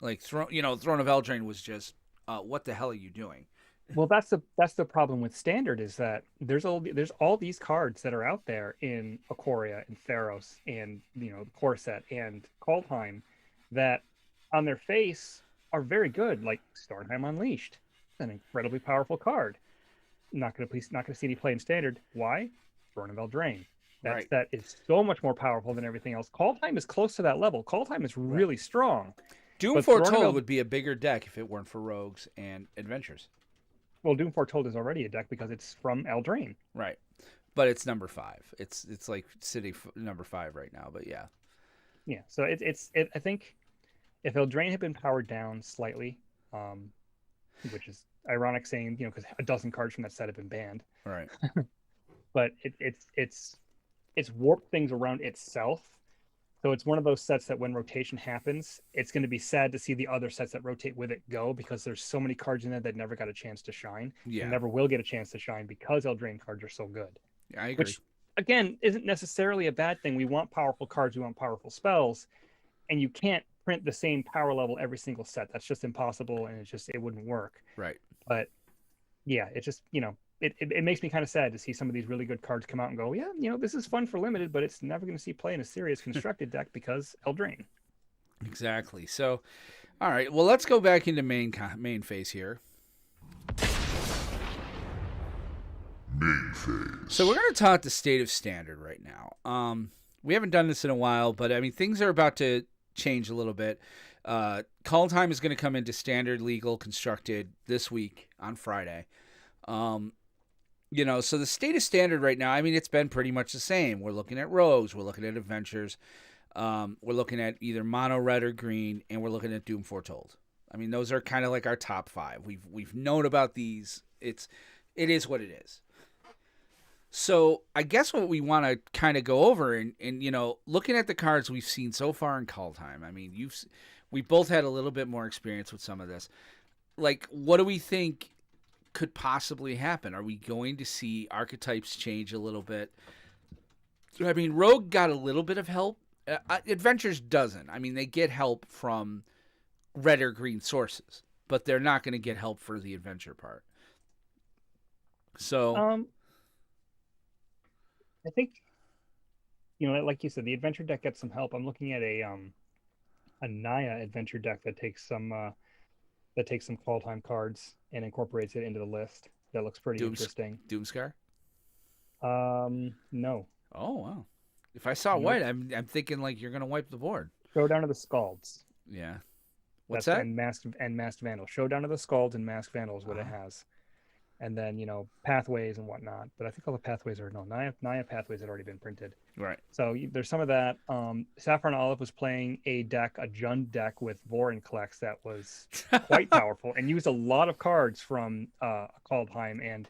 A: Throne of Eldraine was just, what the hell are you doing?
B: Well, that's the problem with standard, is that there's all these cards that are out there in Ikoria and Theros and core set and Kaldheim that on their face are very good, like Stormheim Unleashed, an incredibly powerful card. not going to see any play in standard. Why? Throne of Eldraine.
A: Right.
B: That is so much more powerful than everything else. Kaldheim is close to that level. Kaldheim is really strong.
A: Doom
B: But Throne of
A: Foretold would be a bigger deck if it weren't for rogues and adventures.
B: Well, Doom Foretold is already a deck because it's from Eldraine.
A: Right. But it's number 5. It's like city number 5 right now, but yeah.
B: Yeah, so I think if Eldraine had been powered down slightly, which is ironic saying, because a dozen cards from that set have been banned.
A: Right.
B: But it's warped things around itself. So it's one of those sets that when rotation happens, it's going to be sad to see the other sets that rotate with it go, because there's so many cards in there that never got a chance to shine.
A: Yeah.
B: And never will get a chance to shine because Eldraine cards are so good.
A: Yeah, I agree.
B: Which, again, isn't necessarily a bad thing. We want powerful cards, we want powerful spells, and you can't print the same power level every single set. That's just impossible, and it wouldn't work.
A: Right.
B: But yeah, it just, it makes me kind of sad to see some of these really good cards come out and go, yeah, this is fun for limited, but it's never going to see play in a serious constructed deck because Eldraine.
A: Exactly. So, all right. Well, let's go back into main phase here.
D: Main phase.
A: So we're going to talk the state of standard right now. We haven't done this in a while, but I mean, things are about to change a little bit. Kaldheim is going to come into standard legal constructed this week on Friday. So the state of standard right now, I mean, it's been pretty much the same. We're looking at rogues, we're looking at adventures, we're looking at either mono, red, or green, and we're looking at Doom Foretold. I mean, those are kind of like our top 5. We've known about these. It is what it is. So I guess what we want to kind of go over and looking at the cards we've seen so far in Kaldheim. I mean, we both had a little bit more experience with some of this. Like, what do we think could possibly happen? Are we going to see archetypes change a little bit? I mean, Rogue got a little bit of help. Adventures doesn't. I mean, they get help from red or green sources, but they're not going to get help for the adventure part. So,
B: I think, like you said, the adventure deck gets some help. I'm looking at a Naya adventure deck that takes some Kaldheim cards and incorporates it into the list. That looks pretty interesting.
A: Doomscar?
B: No.
A: Oh wow! If I saw white, I'm thinking like you're gonna wipe the board.
B: Showdown of the Scalds.
A: Yeah. What's that?
B: And Masked Vandal. Showdown of the Scalds and Masked Vandal is what it has. And then pathways and whatnot. But I think all the pathways are Naya pathways had already been printed.
A: Right.
B: So there's some of that. Saffron Olive was playing a Jund deck with Vorinclex that was quite powerful and used a lot of cards from Kaldheim, and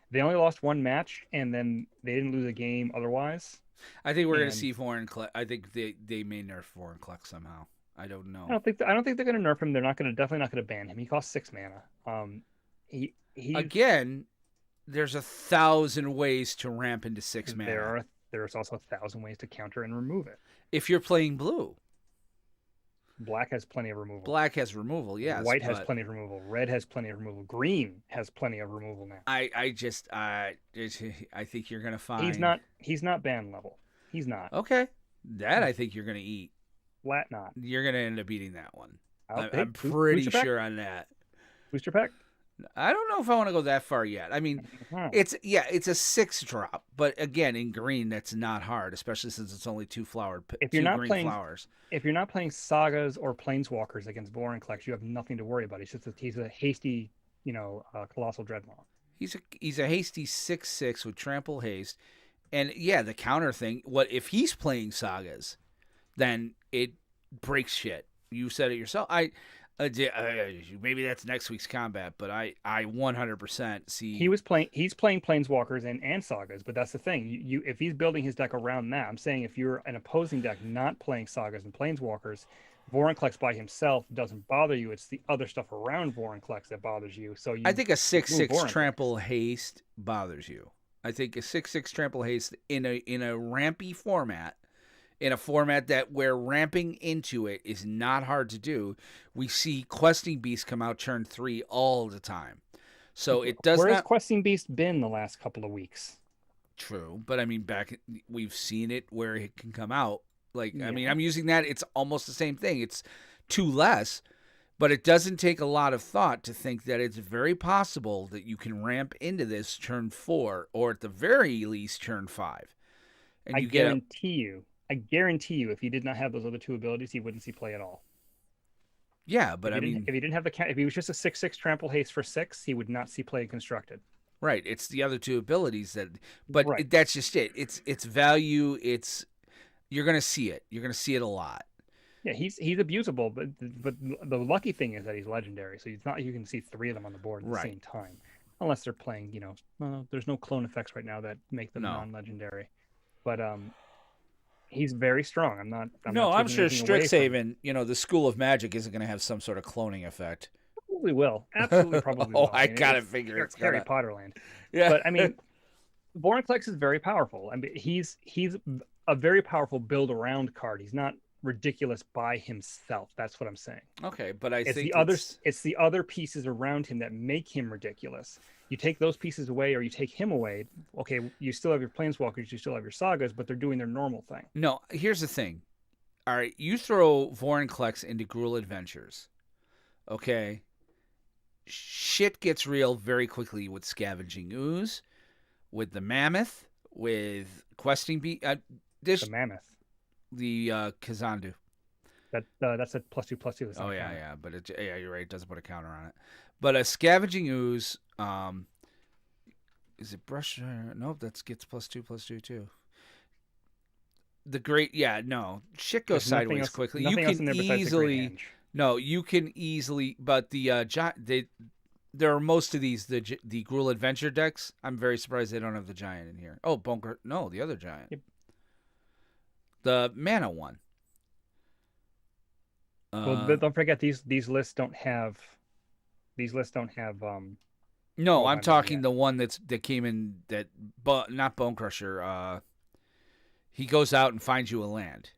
B: they only lost one match, and then they didn't lose a game otherwise.
A: I think we're going to see Vorinclex. I think they may nerf Vorinclex somehow. I don't know.
B: I don't think they're going to nerf him. They're definitely not going to ban him. He costs 6 mana.
A: Again, there's 1,000 ways to ramp into 6 mana.
B: There's also 1,000 ways to counter and remove it.
A: If you're playing blue.
B: Black has plenty of removal.
A: Black has removal, yes.
B: White has plenty of removal. Red has plenty of removal. Green has plenty of removal now.
A: I think you're gonna find
B: he's not ban level. He's not.
A: Okay. That I think you're gonna eat.
B: Flat not.
A: You're gonna end up eating that one.
B: I'm
A: pretty sure on that.
B: Booster pack?
A: I don't know if I want to go that far yet. I mean, it's a 6 drop, but again, in green, that's not hard, especially since it's only 2 flowers. If you're not
B: playing sagas or planeswalkers against Vorinclex, you have nothing to worry about. He's a hasty, colossal dreadnought.
A: He's a hasty 6/6 with trample haste, and yeah, the counter thing. What if he's playing sagas? Then it breaks shit. You said it yourself. Maybe that's next week's combat, but I 100% see
B: he's playing planeswalkers and sagas, but that's the thing. You if he's building his deck around that, I'm saying if you're an opposing deck not playing sagas and planeswalkers, Vorinclex by himself doesn't bother you. It's the other stuff around Vorinclex that bothers you. So
A: I think a 6/6 trample haste bothers you. I think a 6/6 trample haste in a rampy format. In a format where ramping into it is not hard to do, we see Questing Beast come out turn 3 all the time. So it does
B: Where has Questing Beast been the last couple of weeks?
A: True, but I mean, we've seen it where it can come out. I mean, I'm using that. It's almost the same thing. It's 2 less, But it doesn't take a lot of thought to think that it's very possible that you can ramp into this turn 4, or at the very least turn 5. And
B: I
A: you
B: guarantee you, if he did not have those other two abilities, he wouldn't see play at all.
A: Yeah, but
B: if he didn't have if he was just a 6/6 trample haste for 6, he would not see play constructed.
A: right. It's the other two abilities but
B: Right.
A: that's just it. It's value. You're gonna see it. You're gonna see it a lot.
B: Yeah, he's abusable, but the lucky thing is that he's legendary, so you can see 3 of them on the board at the same time, unless they're playing. There's no clone effects right now that make them non-legendary, but he's very strong. I'm
A: sure Strixhaven, the School of Magic isn't gonna have some sort of cloning effect.
B: Probably will. Absolutely, probably will.
A: I gotta figure it's
B: Harry
A: gonna...
B: Potter land.
A: Yeah,
B: but I mean, Vorinclex is very powerful. I mean, he's a very powerful build around card. He's not ridiculous by himself. That's what I'm saying.
A: Okay, but
B: it's the other pieces around him that make him ridiculous. You take those pieces away, or you take him away. Okay, you still have your Planeswalkers, you still have your Sagas, but they're doing their normal thing.
A: No, here's the thing. All right, you throw Vorinclex into Gruul Adventures. Okay, shit gets real very quickly with Scavenging Ooze, with the Mammoth, with Questing Bee.
B: The Mammoth.
A: The Kazandu.
B: That's a +2/+2.
A: Oh yeah, but you're right. It doesn't put a counter on it. But a Scavenging Ooze, is it Brush? Nope, that gets +2/+2 too. The great, shit goes sideways quickly. You can easily, but there are most of these the Gruul Adventure decks. I'm very surprised they don't have the giant in here. Oh, Bunker, no, the other giant. Yep. The mana one.
B: Well, don't forget these lists don't have.
A: No, I'm talking the one that came in not Bone Crusher. He goes out and finds you a land,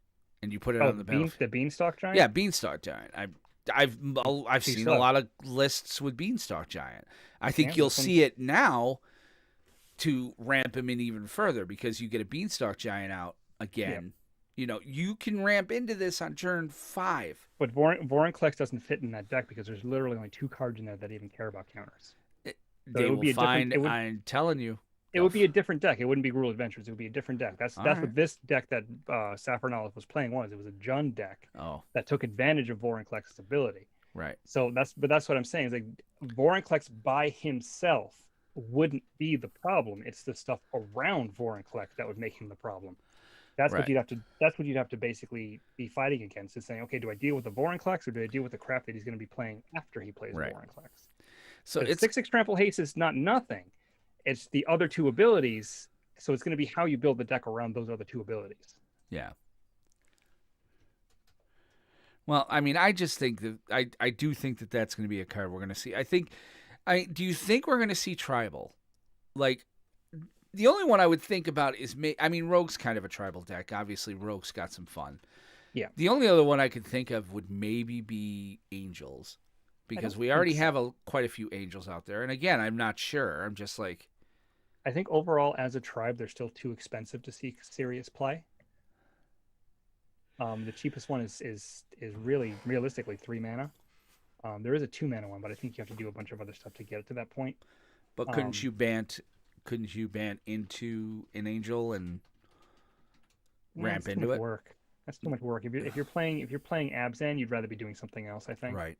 A: and you put it on the battlefield.
B: The Beanstalk Giant.
A: Yeah, Beanstalk Giant. I've seen a lot of lists with Beanstalk Giant. I think you'll see it now to ramp him in even further, because you get a Beanstalk Giant out again. Yep. You can ramp into this on turn 5.
B: But Vorinclex doesn't fit in that deck because there's literally only 2 cards in there that even care about counters.
A: I'm telling you.
B: It would be a different deck. It wouldn't be Gruul Adventures. It would be a different deck. That's what this deck that Saffron Olive was playing was. It was a Jund deck that took advantage of Vorinclex's ability.
A: Right.
B: So that's what I'm saying. Is like Vorinclex by himself wouldn't be the problem. It's the stuff around Vorinclex that would make him the problem. That's what you'd have to basically be fighting against. Is saying, okay, do I deal with the Vorinclex, or do I deal with the crap that he's going to be playing after he plays Vorinclex? So it's 6/6 Trample Haste is not nothing. It's the other 2 abilities. So it's going to be how you build the deck around those other 2 abilities.
A: Yeah. Well, I mean, I just think that I do think that that's going to be a card we're going to see. Do you think we're going to see Tribal? Like, the only one I would think about is Rogue's kind of a tribal deck. Obviously, Rogue's got some fun.
B: Yeah.
A: The only other one I could think of would maybe be Angels, because we already have quite a few Angels out there. And again, I'm not sure. I'm just like,
B: I think overall as a tribe, they're still too expensive to see serious play. The cheapest one is really realistically 3 mana. There is a 2 mana one, but I think you have to do a bunch of other stuff to get it to that point.
A: But couldn't you ban into an Angel and ramp into it?
B: Work. That's too much work. If you're playing Abzan, you'd rather be doing something else, I think.
A: Right.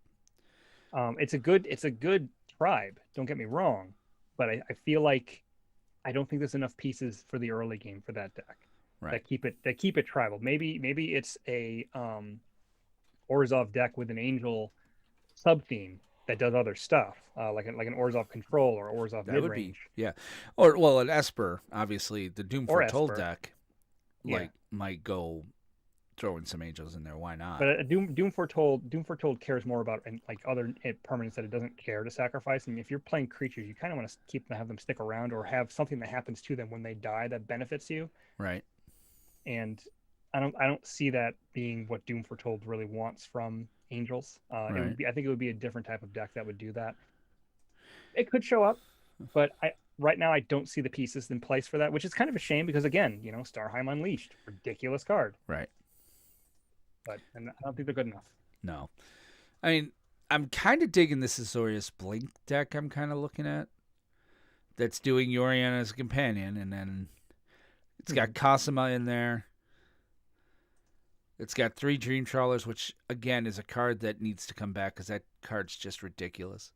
B: It's a good tribe. Don't get me wrong, but I feel like I don't think there's enough pieces for the early game for that deck.
A: Right.
B: That keep it tribal. Maybe it's a Orzhov deck with an Angel sub theme that does other stuff, like an Orzhov Control or Orzhov mid range.
A: Yeah, or an Esper. Obviously, the Doom Foretold deck might go throwing some Angels in there. Why not?
B: But a Doom Foretold cares more about other permanents that it doesn't care to sacrifice. And if you're playing creatures, you kind of want to have them stick around, or have something that happens to them when they die that benefits you.
A: Right.
B: And I don't see that being what Doom Foretold really wants from Angels. I think it would be a different type of deck that would do that. It could show up, but right now I don't see the pieces in place for that, which is kind of a shame because, again, Starheim Unleashed, ridiculous card.
A: Right.
B: But I don't think they're good enough.
A: No. I mean, I'm kind of digging this Azorius Blink deck I'm kind of looking at. That's doing Yorion as a companion, and then it's got Cosima in there. It's got 3 Dream Trawlers, which, again, is a card that needs to come back because that card's just ridiculous.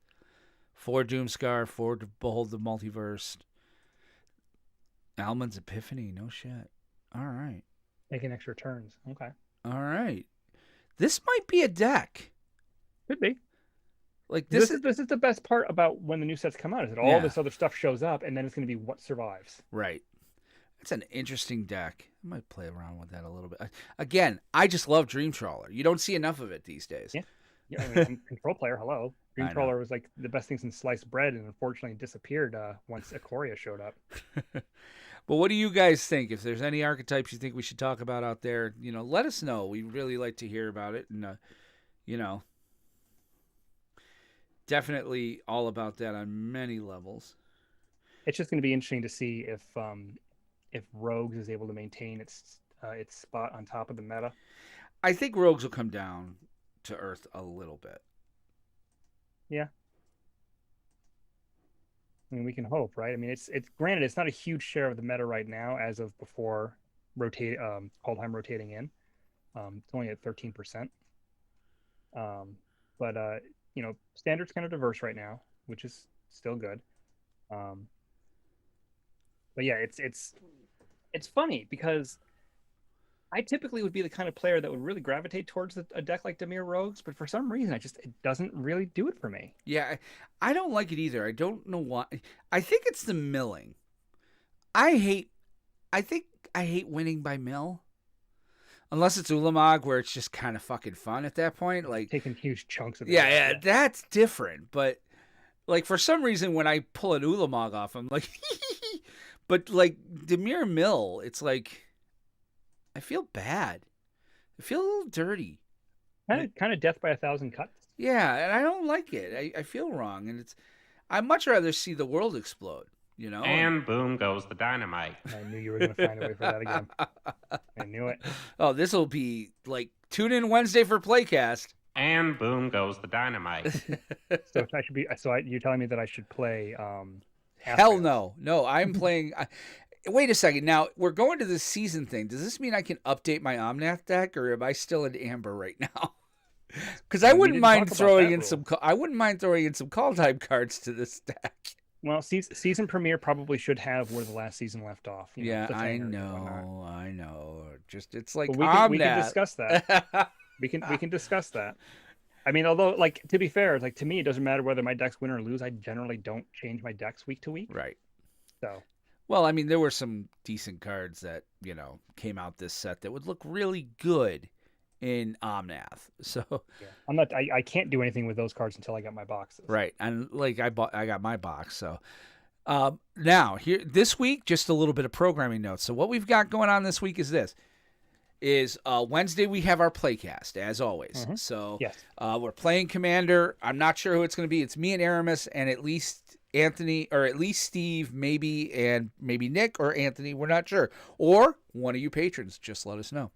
A: 4 Doomscar, 4 to Behold the Multiverse. Almond's Epiphany, no shit. All right.
B: Making extra turns. Okay.
A: All right. This might be a deck.
B: Could be.
A: Like
B: This is the best part about when the new sets come out, is that all
A: Yeah.
B: this other stuff shows up, and then it's going to be what survives.
A: Right. It's an interesting deck. I might play around with that a little bit. Again, I just love Dream Trawler. You don't see enough of it these days.
B: Yeah. Yeah, I mean, I'm a control player. Hello. Dream
A: I know.
B: Trawler was like the best thing since sliced bread, and unfortunately disappeared once Ikoria showed up.
A: But what do you guys think? If there's any archetypes you think we should talk about out there, let us know. We really like to hear about it. And, definitely all about that on many levels.
B: It's just going to be interesting to see if Rogues is able to maintain its spot on top of the meta.
A: I think Rogues will come down to earth a little bit.
B: Yeah. I mean, we can hope, right? I mean, it's granted, it's not a huge share of the meta right now as of before Kaldheim rotating in. It's only at 13%. But standard's kind of diverse right now, which is still good. But yeah, it's funny because I typically would be the kind of player that would really gravitate towards a deck like Dimir Rogues, but for some reason, it doesn't really do it for me.
A: Yeah, I don't like it either. I don't know why. I think it's the milling. I think I hate winning by mill. Unless it's Ulamog, where it's just kind of fucking fun at that point. Like
B: taking huge chunks of it.
A: Yeah, that's different. But like for some reason, when I pull an Ulamog off, I'm like, but like Dimir Mill, it's like I feel bad. I feel a little dirty.
B: Kind of death by 1,000 cuts.
A: Yeah, and I don't like it. I feel wrong, and I'd much rather see the world explode.
C: And boom goes the dynamite.
B: I knew you were going to find a way for that again. I knew it.
A: Oh, this will be like tune in Wednesday for Playcast.
C: And boom goes the dynamite.
B: So I should be. So you're telling me that I should play?
A: Hell no. I'm playing. Wait a second. Now we're going to this season thing. Does this mean I can update my Omnath deck, or am I still in Amber right now? Because I wouldn't mind throwing in some. I wouldn't mind throwing in some Kaldheim cards to this deck.
B: Well, season premiere probably should have where the last season left off.
A: Yeah, I know. Just it's like
B: we can discuss that. we can discuss that. I mean, although, like, to be fair, like, to me, it doesn't matter whether my decks win or lose. I generally don't change my decks week to week.
A: Right.
B: So.
A: Well, I mean, there were some decent cards that came out this set that would look really good in Omnath. So
B: yeah. I can't do anything with those cards until I got my boxes.
A: Right. And like I got my box. So now here this week, just a little bit of programming notes. So what we've got going on this week is Wednesday we have our playcast as always.
B: Mm-hmm.
A: So
B: yes.
A: We're playing Commander. I'm not sure who it's going to be. It's me and Aramis and at least Anthony, or at least Steve, maybe, and maybe Nick or Anthony. We're not sure. Or one of you patrons. Just let us know.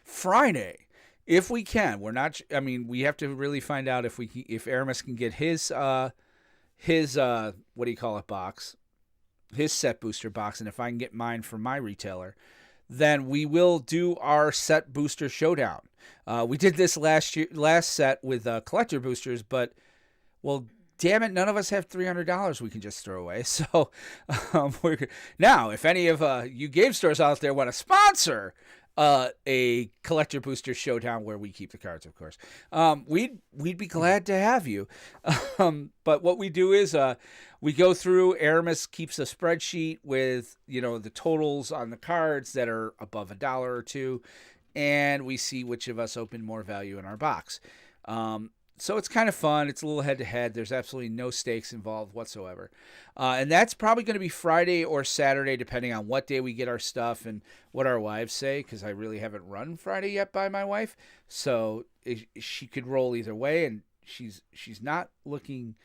A: Friday, if we can, we're not. I mean, we have to really find out if Aramis can get his what do you call it box, his set booster box, and if I can get mine from my retailer, then we will do our set booster showdown. We did this last set with collector boosters, but well, damn it, none of us have $300 we can just throw away. So now, if any of you game stores out there want to sponsor a collector booster showdown where we keep the cards, of course, we'd be glad to have you. But what we do is we go through. Aramis keeps a spreadsheet with the totals on the cards that are above $1 or $2, and we see which of us open more value in our box. So it's kind of fun. It's a little head-to-head. There's absolutely no stakes involved whatsoever. And that's probably going to be Friday or Saturday, depending on what day we get our stuff and what our wives say, because I really haven't run Friday yet by my wife. So she could roll either way, and she's not looking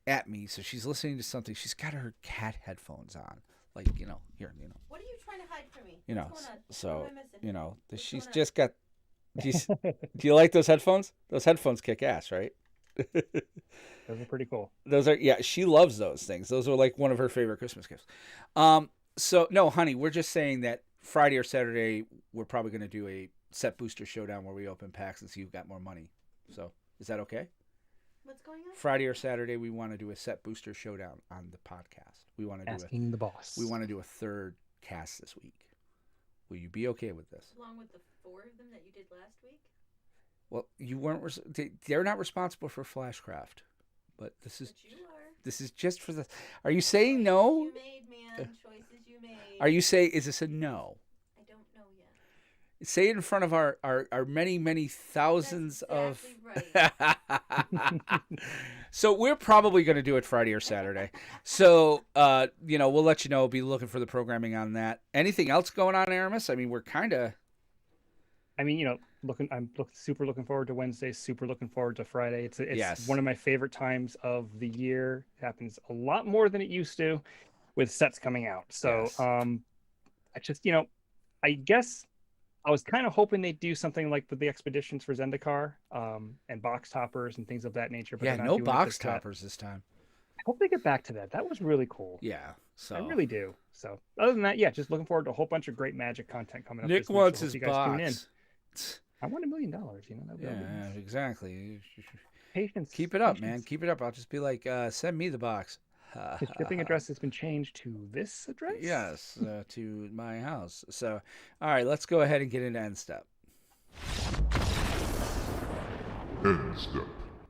A: at me, so she's listening to something. She's got her cat headphones on. Like, here.
E: What are you trying to hide from me?
A: What's going on? So,
E: What am I missing?
A: she's just got Do you like those headphones? Those headphones kick ass, right?
B: Those are pretty cool.
A: Those are, yeah, she loves those things. Those are like one of her favorite Christmas gifts. So no, honey, we're just saying that Friday or Saturday we're probably going to do a set booster showdown where we open packs and see who got more money. So is that okay?
E: What's going on?
A: Friday or Saturday we want to do a set booster showdown on the podcast. We want to
B: Asking the boss.
A: We want to do a third cast this week. Will you be okay with this?
E: Along with the 4 of them that you did last week?
A: Well, you weren't. They're not responsible for Flashcraft, but this is.
E: But you are.
A: This is just for the. Are you saying no?
E: You made, man. Choices you made.
A: Are you saying? Is this a no?
E: I don't know yet.
A: Say it in front of our many thousands
E: That's
A: of.
E: exactly right.
A: So we're probably going to do it Friday or Saturday. So we'll let you know. Be looking for the programming on that. Anything else going on, Aramis? I mean, we're kind of.
B: I mean, I'm super looking forward to Wednesday. Super looking forward to Friday. It's
A: Yes.
B: one of my favorite times of the year. It happens a lot more than it used to, with sets coming out. So,
A: Yes.
B: I just, I guess I was kind of hoping they'd do something like with the expeditions for Zendikar, and box toppers and things of that nature. But
A: Yeah,
B: they're not
A: no
B: doing it
A: box
B: this set.
A: toppers this time.
B: I hope they get back to that. That was really cool.
A: Yeah. So
B: I really do. So other than that, yeah, just looking forward to a whole bunch of great Magic content coming up.
A: Nick
B: this week,
A: wants
B: so
A: his
B: hope you guys tune in.
A: box.
B: I want $1 million. That'd be
A: Yeah,
B: nice.
A: exactly.
B: Patience.
A: Keep it up,
B: patience.
A: man. Keep it up. I'll just be like, send me the box.
B: The shipping address has been changed to this address?
A: Yes, to my house. So, all right, let's go ahead and get into end step.
D: End step.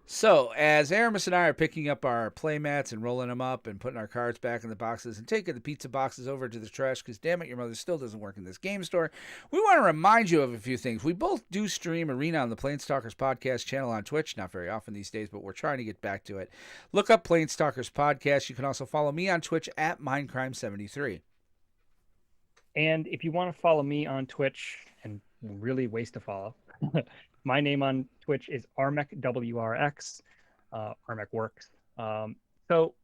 A: So, as Aramis and I are picking up our play mats and rolling them up and putting our cards back in the boxes and taking the pizza boxes over to the trash because, damn it, your mother still doesn't work in this game store, we want to remind you of a few things. We both do stream Arena on the PlanesTalkers podcast channel on Twitch. Not very often these days, but we're trying to get back to it. Look up PlanesTalkers podcast. You can also follow me on Twitch at MindCrime73.
B: And if you want to follow me on Twitch, and really ways to follow, my name on Twitch is Armek WRX. Armek works. So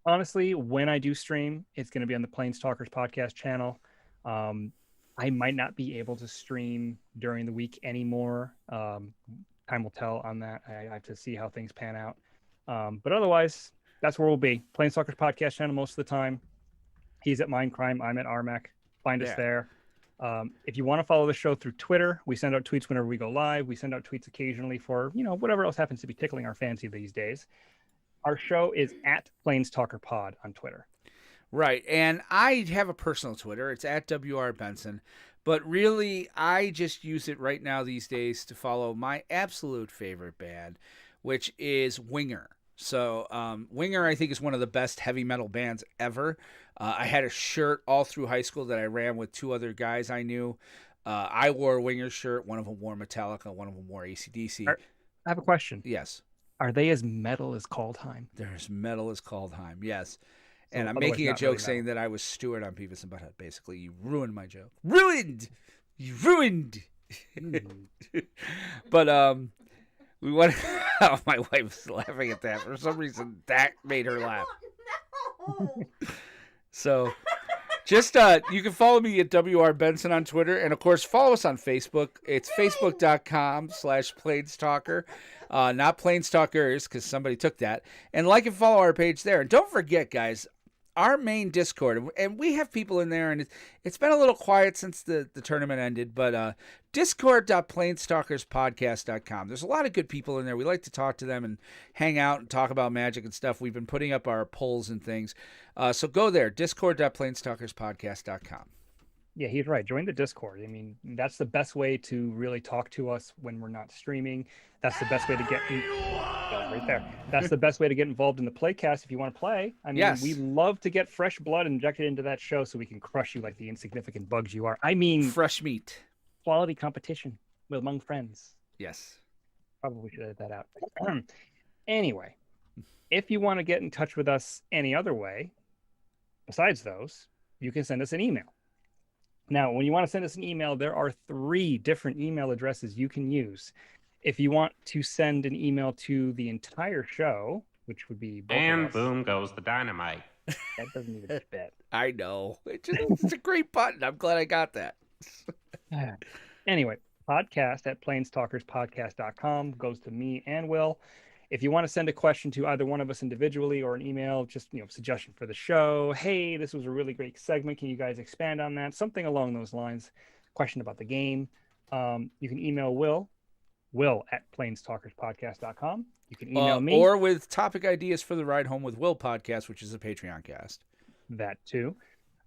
B: honestly, when I do stream, it's going to be on the PlanesTalkers podcast channel. I might not be able to stream during the week anymore. Time will tell on that. I have to see how things pan out. But otherwise, that's where we'll be. PlanesTalkers podcast channel most of the time. He's at Mindcrime. I'm at Armek. Find us there. If you want to follow the show through Twitter, we send out tweets whenever we go live. We send out tweets occasionally for, whatever else happens to be tickling our fancy these days. Our show is at PlanesTalkerPod on Twitter.
A: Right. And I have a personal Twitter. It's at WR Benson. But really, I just use it right now these days to follow my absolute favorite band, which is Winger. So Winger, I think, is one of the best heavy metal bands ever. I had a shirt all through high school that I ran with 2 other guys I knew. I wore a Winger shirt. One of them wore Metallica. One of them wore AC/DC.
B: I have a question.
A: Yes.
B: Are they as metal as Kaldheim?
A: They're as metal as Kaldheim. Yes.
B: So
A: And I'm
B: otherwise
A: making a
B: not
A: joke
B: really
A: saying
B: metal.
A: that I was Stuart on Beavis and Butthead. Basically, you ruined my joke. Ruined! You ruined! But, we want oh, my wife was laughing at that. For some reason, that made her laugh.
E: No.
A: So, just, you can follow me at WR Benson on Twitter. And, of course, follow us on Facebook. It's facebook.com/PlanesTalker. Not PlanesTalkers, because somebody took that. And like and follow our page there. And don't forget, guys, our main Discord, and we have people in there, and it's been a little quiet since the tournament ended, but discord.planestalkerspodcast.com. There's a lot of good people in there. We like to talk to them and hang out and talk about Magic and stuff. We've been putting up our polls and things. So go there, discord.planestalkerspodcast.com.
B: Yeah, he's right. Join the Discord. I mean, that's the best way to really talk to us when we're not streaming. That's the best way to get right there. That's the best way to get involved in the playcast if you want to play. I mean,
A: Yes.
B: we love to get fresh blood injected into that show so we can crush you like the insignificant bugs you are. I mean,
A: Fresh meat.
B: quality competition among friends.
A: Yes.
B: Probably should edit that out. Anyway, if you want to get in touch with us any other way, besides those, you can send us an email. Now, when you want to send us an email, there are 3 different email addresses you can use. If you want to send an email to the entire show, which would be both of
C: And
B: us,
C: boom goes the dynamite.
B: that doesn't even fit.
A: I know. It's a great button. I'm glad I got that.
B: Anyway, podcast at PlanesTalkersPodcast.com goes to me and Will. If you want to send a question to either one of us individually or an email, just suggestion for the show. Hey, this was a really great segment. Can you guys expand on that? Something along those lines. Question about the game. You can email Will at PlanesTalkersPodcast.com. You can email me.
A: Or with topic ideas for the Ride Home with Will podcast, which is a Patreon cast.
B: That too.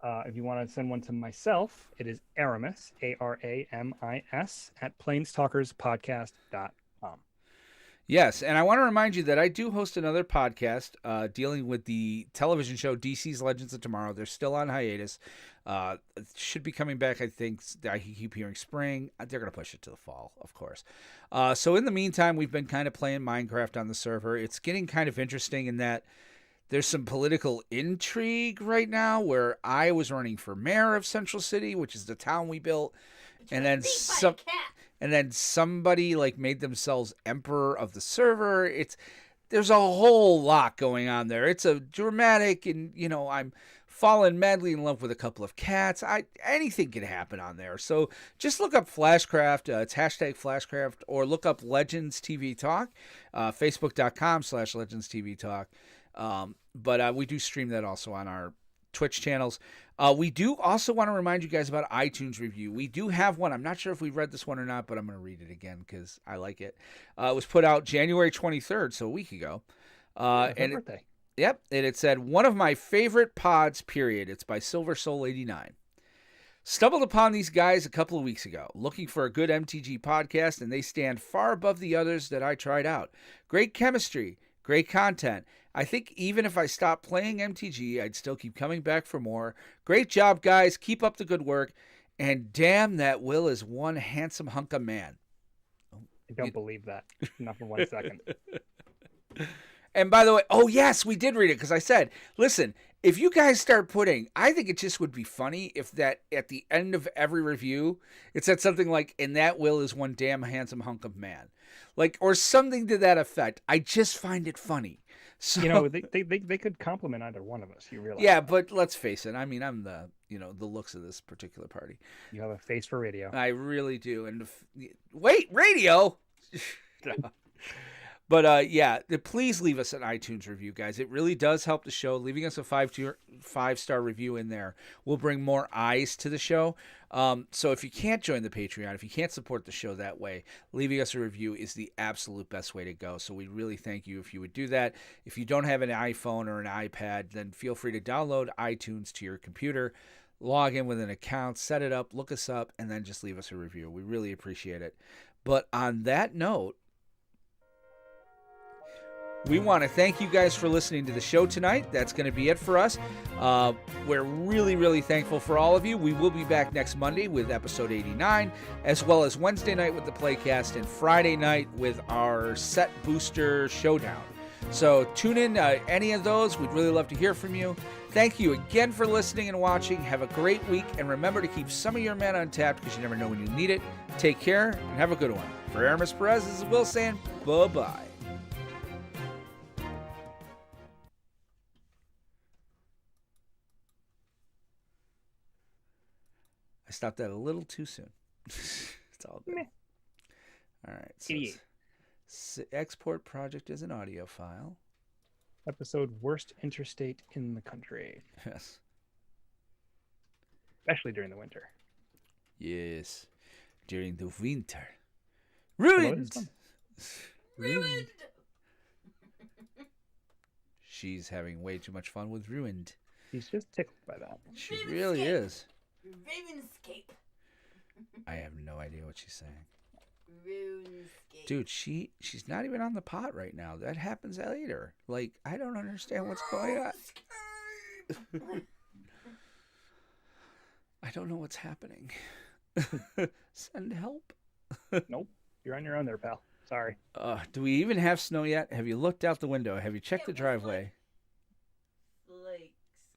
B: If you want to send one to myself, it is Aramis, Aramis, at PlanesTalkersPodcast.com.
A: Yes, and I want to remind you that I do host another podcast dealing with the television show DC's Legends of Tomorrow. They're still on hiatus. It should be coming back, I think. I keep hearing spring. They're going to push it to the fall, of course. So in the meantime, we've been kind of playing Minecraft on the server. It's getting kind of interesting in that there's some political intrigue right now where I was running for mayor of Central City, which is the town we built. And then somebody like made themselves emperor of the server. There's a whole lot going on there. It's a dramatic, and I'm falling madly in love with a couple of cats. Anything can happen on there. So just look up Flashcraft. It's hashtag Flashcraft, or look up Legends TV Talk, Facebook.com/Legends TV Talk. But we do stream that also on our Twitch channels. We do also want to remind you guys about iTunes review. We do have one. I'm not sure if we read this one or not, but I'm going to read it again because I like it. It was put out January 23rd, so a week ago.
B: Birthday.
A: Yep, and it said, one of my favorite pods, period. It's by Silver Soul 89. Stumbled upon these guys a couple of weeks ago, looking for a good MTG podcast, and they stand far above the others that I tried out. Great chemistry, great content. I think even if I stopped playing MTG, I'd still keep coming back for more. Great job, guys. Keep up the good work. And damn, that Will is one handsome hunk of man.
B: I don't believe that. Not for 1 second.
A: And by the way, oh yes, we did read it because I said, listen, if you guys start putting, I think it just would be funny if that at the end of every review, it said something like, and that Will is one damn handsome hunk of man. Like, or something to that effect. I just find it funny. So,
B: they could compliment either one of us. You realize?
A: Yeah, but let's face it. I mean, I'm the looks of this particular party.
B: You have a face for radio.
A: I really do. And wait, radio. But yeah, please leave us an iTunes review, guys. It really does help the show. Leaving us a 5-star review in there will bring more eyes to the show. So if you can't join the Patreon, if you can't support the show that way, leaving us a review is the absolute best way to go. So we really thank you if you would do that. If you don't have an iPhone or an iPad, then feel free to download iTunes to your computer, log in with an account, set it up, look us up, and then just leave us a review. We really appreciate it. But on that note, we want to thank you guys for listening to the show tonight. That's going to be it for us. We're really, really thankful for all of you. We will be back next Monday with episode 89, as well as Wednesday night with the Playcast and Friday night with our Set Booster Showdown. So tune in any of those. We'd really love to hear from you. Thank you again for listening and watching. Have a great week, and remember to keep some of your mana untapped because you never know when you need it. Take care and have a good one. For Aramis Perez, this is Will saying bye-bye. I stopped that a little too soon. It's all good. Meh. All right. So export project as an audio file.
B: Episode worst interstate in the country.
A: Yes.
B: Especially during the winter.
A: Yes. During the winter. Ruined!
E: Ruined!
A: She's having way too much fun with Ruined.
B: She's just tickled by that.
A: She really is.
E: Ravenscape.
A: I have no idea what she's saying.
E: Runescape.
A: Dude, she's not even on the pot right now. That happens later. Like, I don't understand what's going on. I don't know what's happening. Send help.
B: Nope. You're on your own there, pal. Sorry.
A: Do we even have snow yet? Have you looked out the window? Have you checked the driveway?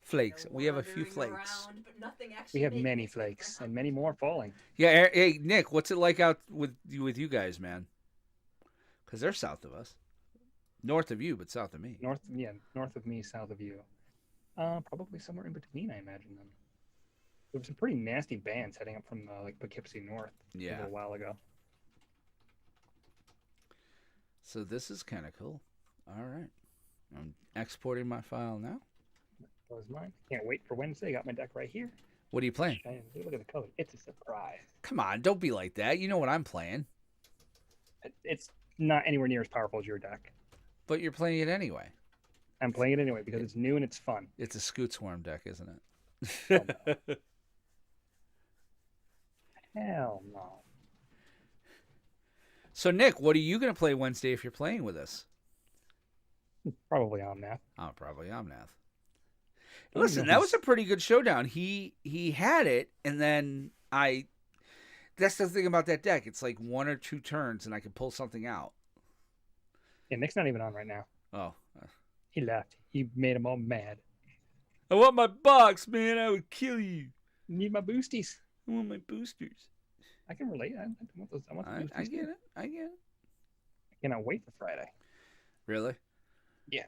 A: Flakes. We have a few flakes.
E: Around, but nothing
B: We have
E: made
B: many
E: it.
B: flakes and many more falling.
A: Yeah, hey, Nick, what's it like out with you guys, man? Because they're south of us. North of you, but south of me.
B: North of me, south of you. Probably somewhere in between, I imagine them. There were some pretty nasty bands heading up from like Poughkeepsie North a little while ago.
A: So this is kind of cool. All right. I'm exporting my file now.
B: That was mine. Can't wait for Wednesday. Got my deck right here.
A: What are you playing?
B: Look at the color. It's a surprise.
A: Come on, don't be like that. You know what I'm playing.
B: It's not anywhere near as powerful as your deck.
A: But you're playing it anyway.
B: I'm playing it anyway because it's new and it's fun.
A: It's a Scoot Swarm deck, isn't it?
B: Oh, no. Hell no.
A: So, Nick, what are you going to play Wednesday if you're playing with us?
B: Probably Omnath.
A: Oh, probably Omnath.
B: Oh,
A: Listen,
B: no,
A: that was a pretty good showdown. He had it, and then that's the thing about that deck. It's like 1 or 2 turns, and I can pull something out.
B: Yeah, Nick's not even on right now.
A: Oh.
B: He left. You made him all mad.
A: I want my box, man. I would kill you.
B: Need my boosties.
A: I want my boosters.
B: I can relate. I want those. I want the boosties.
A: I get
B: too.
A: it. I get it.
B: I cannot wait for Friday.
A: Really?
B: Yeah.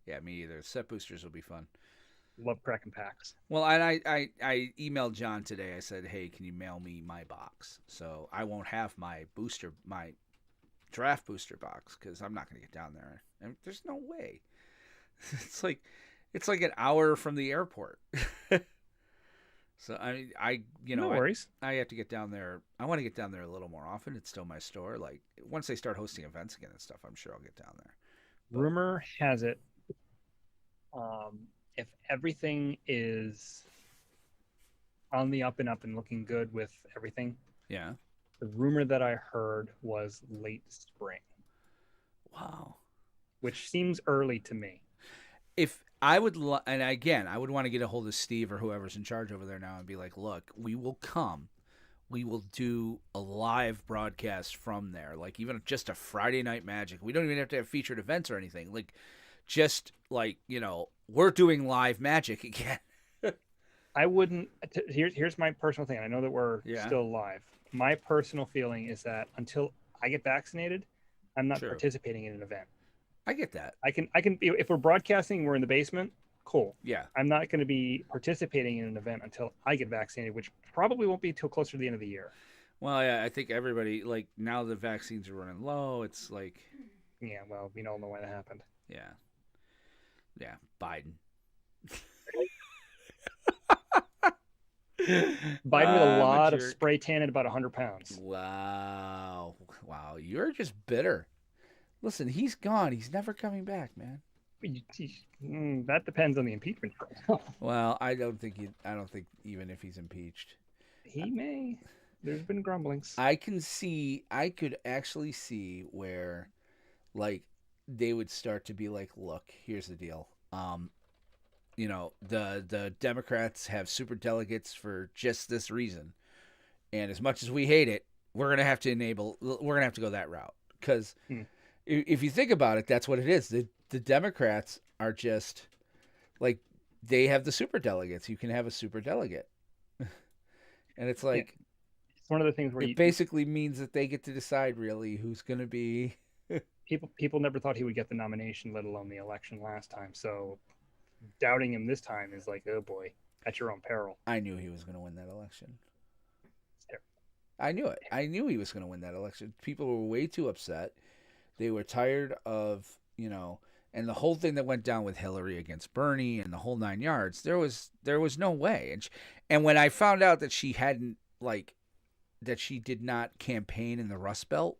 A: Yeah, me either. Set boosters will be fun.
B: Love cracking packs.
A: Well, and I emailed John today. I said, hey, can you mail me my box? So I won't have my draft booster box because I'm not going to get down there. And there's no way. It's like an hour from the airport. So
B: No worries.
A: I have to get down there. I want to get down there a little more often. It's still my store. Like once they start hosting events again and stuff, I'm sure I'll get down there.
B: Rumor has it, if everything is on the up and up and looking good with everything,
A: Yeah.
B: the rumor that I heard was late spring,
A: Wow.
B: which seems early to me.
A: If I would, and again, I would want to get a hold of Steve or whoever's in charge over there now and be like, look, we will come. We will do a live broadcast from there, like even just a Friday Night Magic. We don't even have to have featured events or anything. Like, just like, we're doing live Magic again.
B: I wouldn't. Here's my personal thing. I know that we're
A: Yeah.
B: still live. My personal feeling is that until I get vaccinated, I'm not
A: True.
B: participating in an event.
A: I get that.
B: I can. If we're broadcasting, we're in the basement. Cool.
A: Yeah.
B: I'm not going to be participating in an event until I get vaccinated, which probably won't be till closer to the end of the year.
A: Well, yeah, I think everybody, like, now the vaccines are running low. It's like,
B: Yeah, well, we all know why that happened.
A: yeah. Yeah, Biden.
B: Biden with a lot of
A: jerk.
B: spray tan at about 100 pounds.
A: Wow. You're just bitter. Listen, he's gone. He's never coming back, man.
B: That depends on the impeachment trial.
A: Well, I don't think even if he's impeached.
B: He may. There's been grumblings.
A: I could actually see where, like, they would start to be like, look, here's the deal. The Democrats have super delegates for just this reason. And as much as we hate it, we're going to have to go that route. Because if you think about it, that's what it is. The Democrats are just, like, they have the super delegates. You can have a super delegate. And it's like,
B: it's one of the things where
A: it basically means that they get to decide really who's going to be.
B: people never thought he would get the nomination, let alone the election last time. So doubting him this time is like, oh boy, at your own peril.
A: I knew he was going to win that election.
B: There.
A: I knew it. I knew he was going to win that election. People were way too upset. They were tired of, and the whole thing that went down with Hillary against Bernie and the whole 9 yards. There was no way. And when I found out that she hadn't, like, that she did not campaign in the Rust Belt,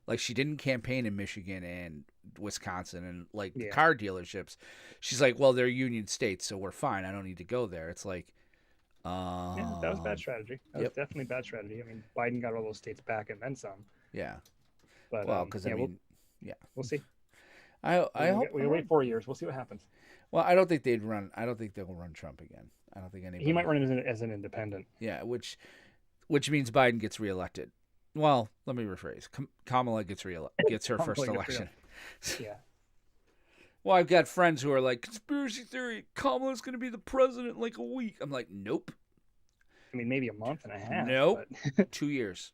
A: like she didn't campaign in Michigan and Wisconsin and like the car dealerships, she's like, well, they're union states, so we're fine. I don't need to go there. It's like,
B: yeah, that was bad strategy. That was definitely bad strategy. I mean, Biden got all those states back and then some.
A: Yeah.
B: But
A: well, because
B: we'll see.
A: I hope
B: we'll wait 4 years. We'll see what happens.
A: Well, I don't think they'd run. I don't think they'll run Trump again. I don't think anybody.
B: He might run as an independent.
A: Yeah, which means Biden gets reelected. Well, let me rephrase. Kamala gets her first election.
B: Yeah.
A: Well, I've got friends who are like, conspiracy theory, Kamala's going to be the president in like a week. I'm like, nope.
B: I mean, maybe a month and a half.
A: Nope.
B: But...
A: 2 years.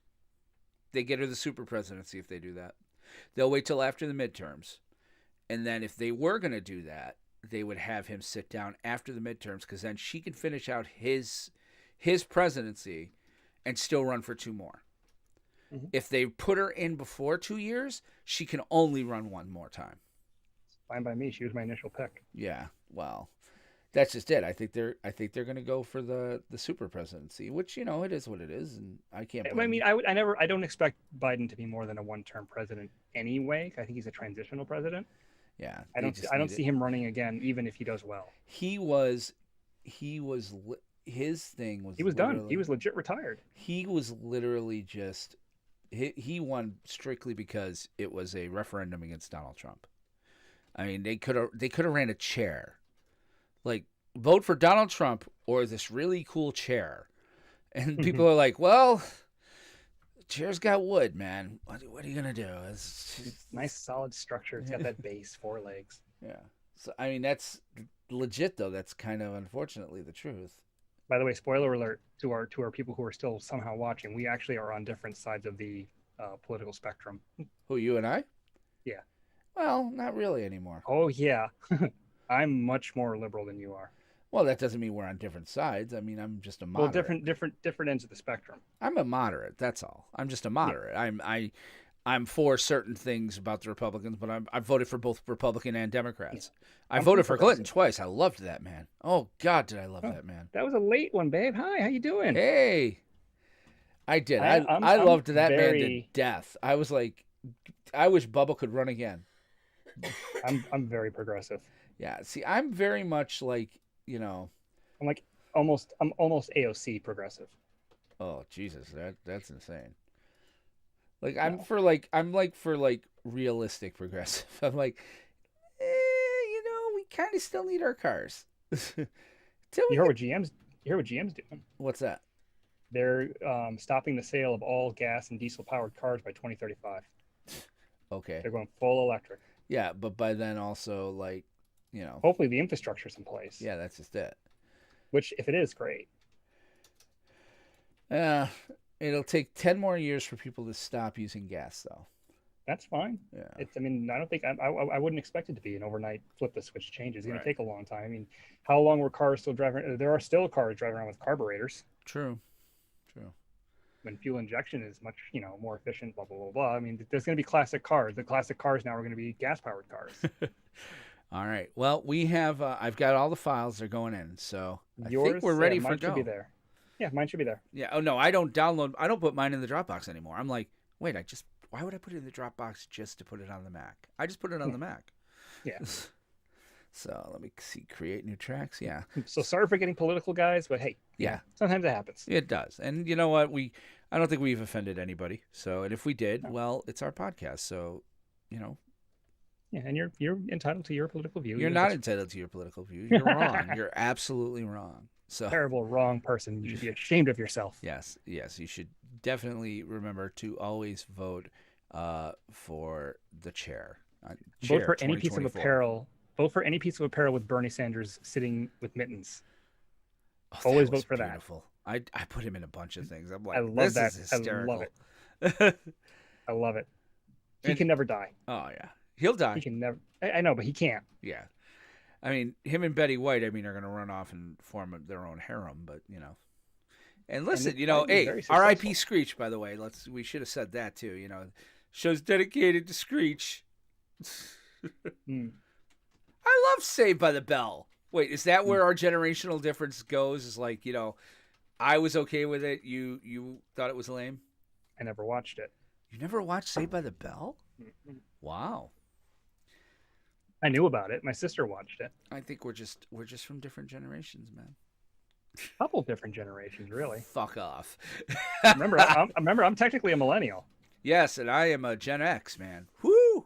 A: They get her the super presidency if they do that. They'll wait till after the midterms. And then if they were going to do that, they would have him sit down after the midterms because then she can finish out his presidency and still run for 2 more.
B: Mhm.
A: If they put her in before 2 years, she can only run one more time.
B: Fine by me. She was my initial pick.
A: Yeah, well, that's just it. I think they're going to go for the super presidency, which it is what it is, and I can't.
B: I mean, I don't expect Biden to be more than a one-term president anyway. I think he's a transitional president.
A: Yeah,
B: I don't see him running again, even if he does well.
A: He was his thing was
B: He was done. He was legit retired.
A: He was literally just he won strictly because it was a referendum against Donald Trump. I mean, they could have ran a chair, like vote for Donald Trump or this really cool chair, and people are like, well, the chair's got wood, man. What are you gonna do?
B: It's nice, solid structure. It's got that base, 4 legs.
A: Yeah. So I mean, that's legit though. That's kind of unfortunately the truth.
B: By the way, spoiler alert to our people who are still somehow watching. We actually are on different sides of the political spectrum.
A: Who, you and I?
B: Yeah.
A: Well, not really anymore.
B: Oh yeah, I'm much more liberal than you are.
A: Well, that doesn't mean we're on different sides. I mean, I'm just a moderate.
B: Well, different ends of the spectrum.
A: I'm a moderate. That's all. I'm just a moderate. Yeah. I'm for certain things about the Republicans, but I voted for both Republican and Democrats. Yeah. I voted for Clinton twice. I loved that man. Oh God, did I love that man?
B: That was a late one, babe. Hi, how you doing?
A: Hey, I did. I loved that man to death. I was like, I wish Bubba could run again.
B: I'm very progressive.
A: Yeah. See, I'm very much like,
B: I'm almost AOC progressive.
A: Oh Jesus, that's insane. Like I'm for realistic progressive. I'm like, we kind of still need our cars.
B: You heard what GM's doing?
A: What's that?
B: They're stopping the sale of all gas and diesel powered cars by 2035.
A: Okay.
B: They're going full electric.
A: Yeah, but by then also
B: hopefully the infrastructure's in place.
A: Yeah, that's just it.
B: Which, if it is, great.
A: It'll take 10 more years for people to stop using gas, though.
B: That's fine.
A: Yeah.
B: I don't think I wouldn't expect it to be an overnight flip the switch change. It's going to take a long time. I mean, how long were cars still driving? There are still cars driving around with carburetors.
A: True.
B: When fuel injection is much, more efficient, blah, blah, blah, blah. I mean, there's going to be classic cars. The classic cars now are going to be gas-powered cars.
A: All right. Well, we have, I've got all the files. They're going in. So I
B: Yours,
A: think we're ready for
B: mine
A: go.
B: should be there. Yeah, mine should be there.
A: Yeah. Oh, no, I don't put mine in the Dropbox anymore. I'm like, wait, why would I put it in the Dropbox just to put it on the Mac? I just put it on the Mac.
B: Yeah.
A: So let me see, create new tracks. Yeah.
B: So sorry for getting political, guys, but hey,
A: yeah,
B: sometimes it happens.
A: It does. And you know what? I don't think we've offended anybody. So, and if we did, well, it's our podcast. So,
B: Yeah, and you're entitled to your political view.
A: You're not entitled to your political view. You're wrong. You're absolutely wrong. So
B: terrible, wrong person. You should be ashamed of yourself.
A: Yes. You should definitely remember to always vote for the chair.
B: Vote for any piece of apparel. Vote for any piece of apparel with Bernie Sanders sitting with mittens.
A: Oh,
B: always vote for
A: beautiful. That. I put him in a bunch of things. I'm like,
B: I love
A: this
B: that.
A: is hysterical.
B: I love it. I love it. He can never die.
A: Oh yeah, he'll die.
B: He can never. I know, but he can't.
A: Yeah. I mean, him and Betty White, are going to run off and form their own harem, but, And listen, hey, R.I.P. Screech, by the way. We should have said that, too, Show's dedicated to Screech. I love Saved by the Bell. Wait, is that where our generational difference goes? Is like, I was okay with it. You thought it was lame?
B: I never watched it.
A: You never watched Saved by the Bell?
B: Mm-hmm.
A: Wow.
B: I knew about it. My sister watched it.
A: I think we're just from different generations, man.
B: A couple different generations, really.
A: Fuck off.
B: remember, I'm technically a millennial.
A: Yes, and I am a Gen X, man. Woo!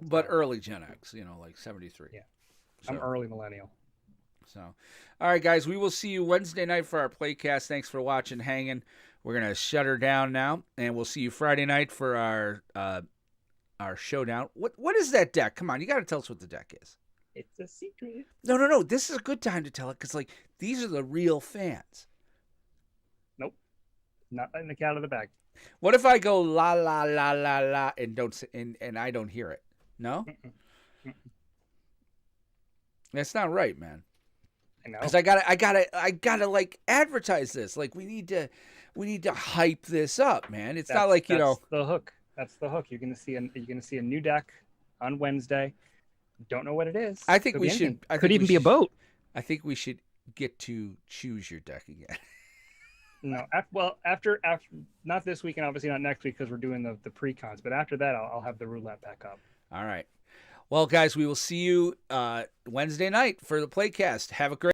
A: But early Gen X, like 73.
B: Yeah. I'm early millennial.
A: So, all right, guys, we will see you Wednesday night for our playcast. Thanks for watching, hanging. We're going to shut her down now, and we'll see you Friday night for our showdown. What is that deck? Come on, you got to tell us what the deck is.
B: It's a secret.
A: No. This is a good time to tell it because, these are the real fans.
B: Nope. Not letting the cat out of the bag.
A: What if I go la la la la la and I don't hear it? No? That's not right, man.
B: I know.
A: Because I gotta advertise this. We need to. we need to hype this up, man. It's not like,
B: that's the hook. That's the hook. You're gonna see a new deck on Wednesday. Don't know what it is.
A: I think
B: Could
A: we
B: be
A: should.
B: anything.
A: I
B: Could
A: think
B: even
A: we
B: be a
A: should-
B: boat.
A: I think we should get to choose your deck again.
B: No, after not this weekend, obviously not next week because we're doing the pre-cons. But after that, I'll have the roulette back up.
A: All right. Well, guys, we will see you Wednesday night for the playcast. Have a great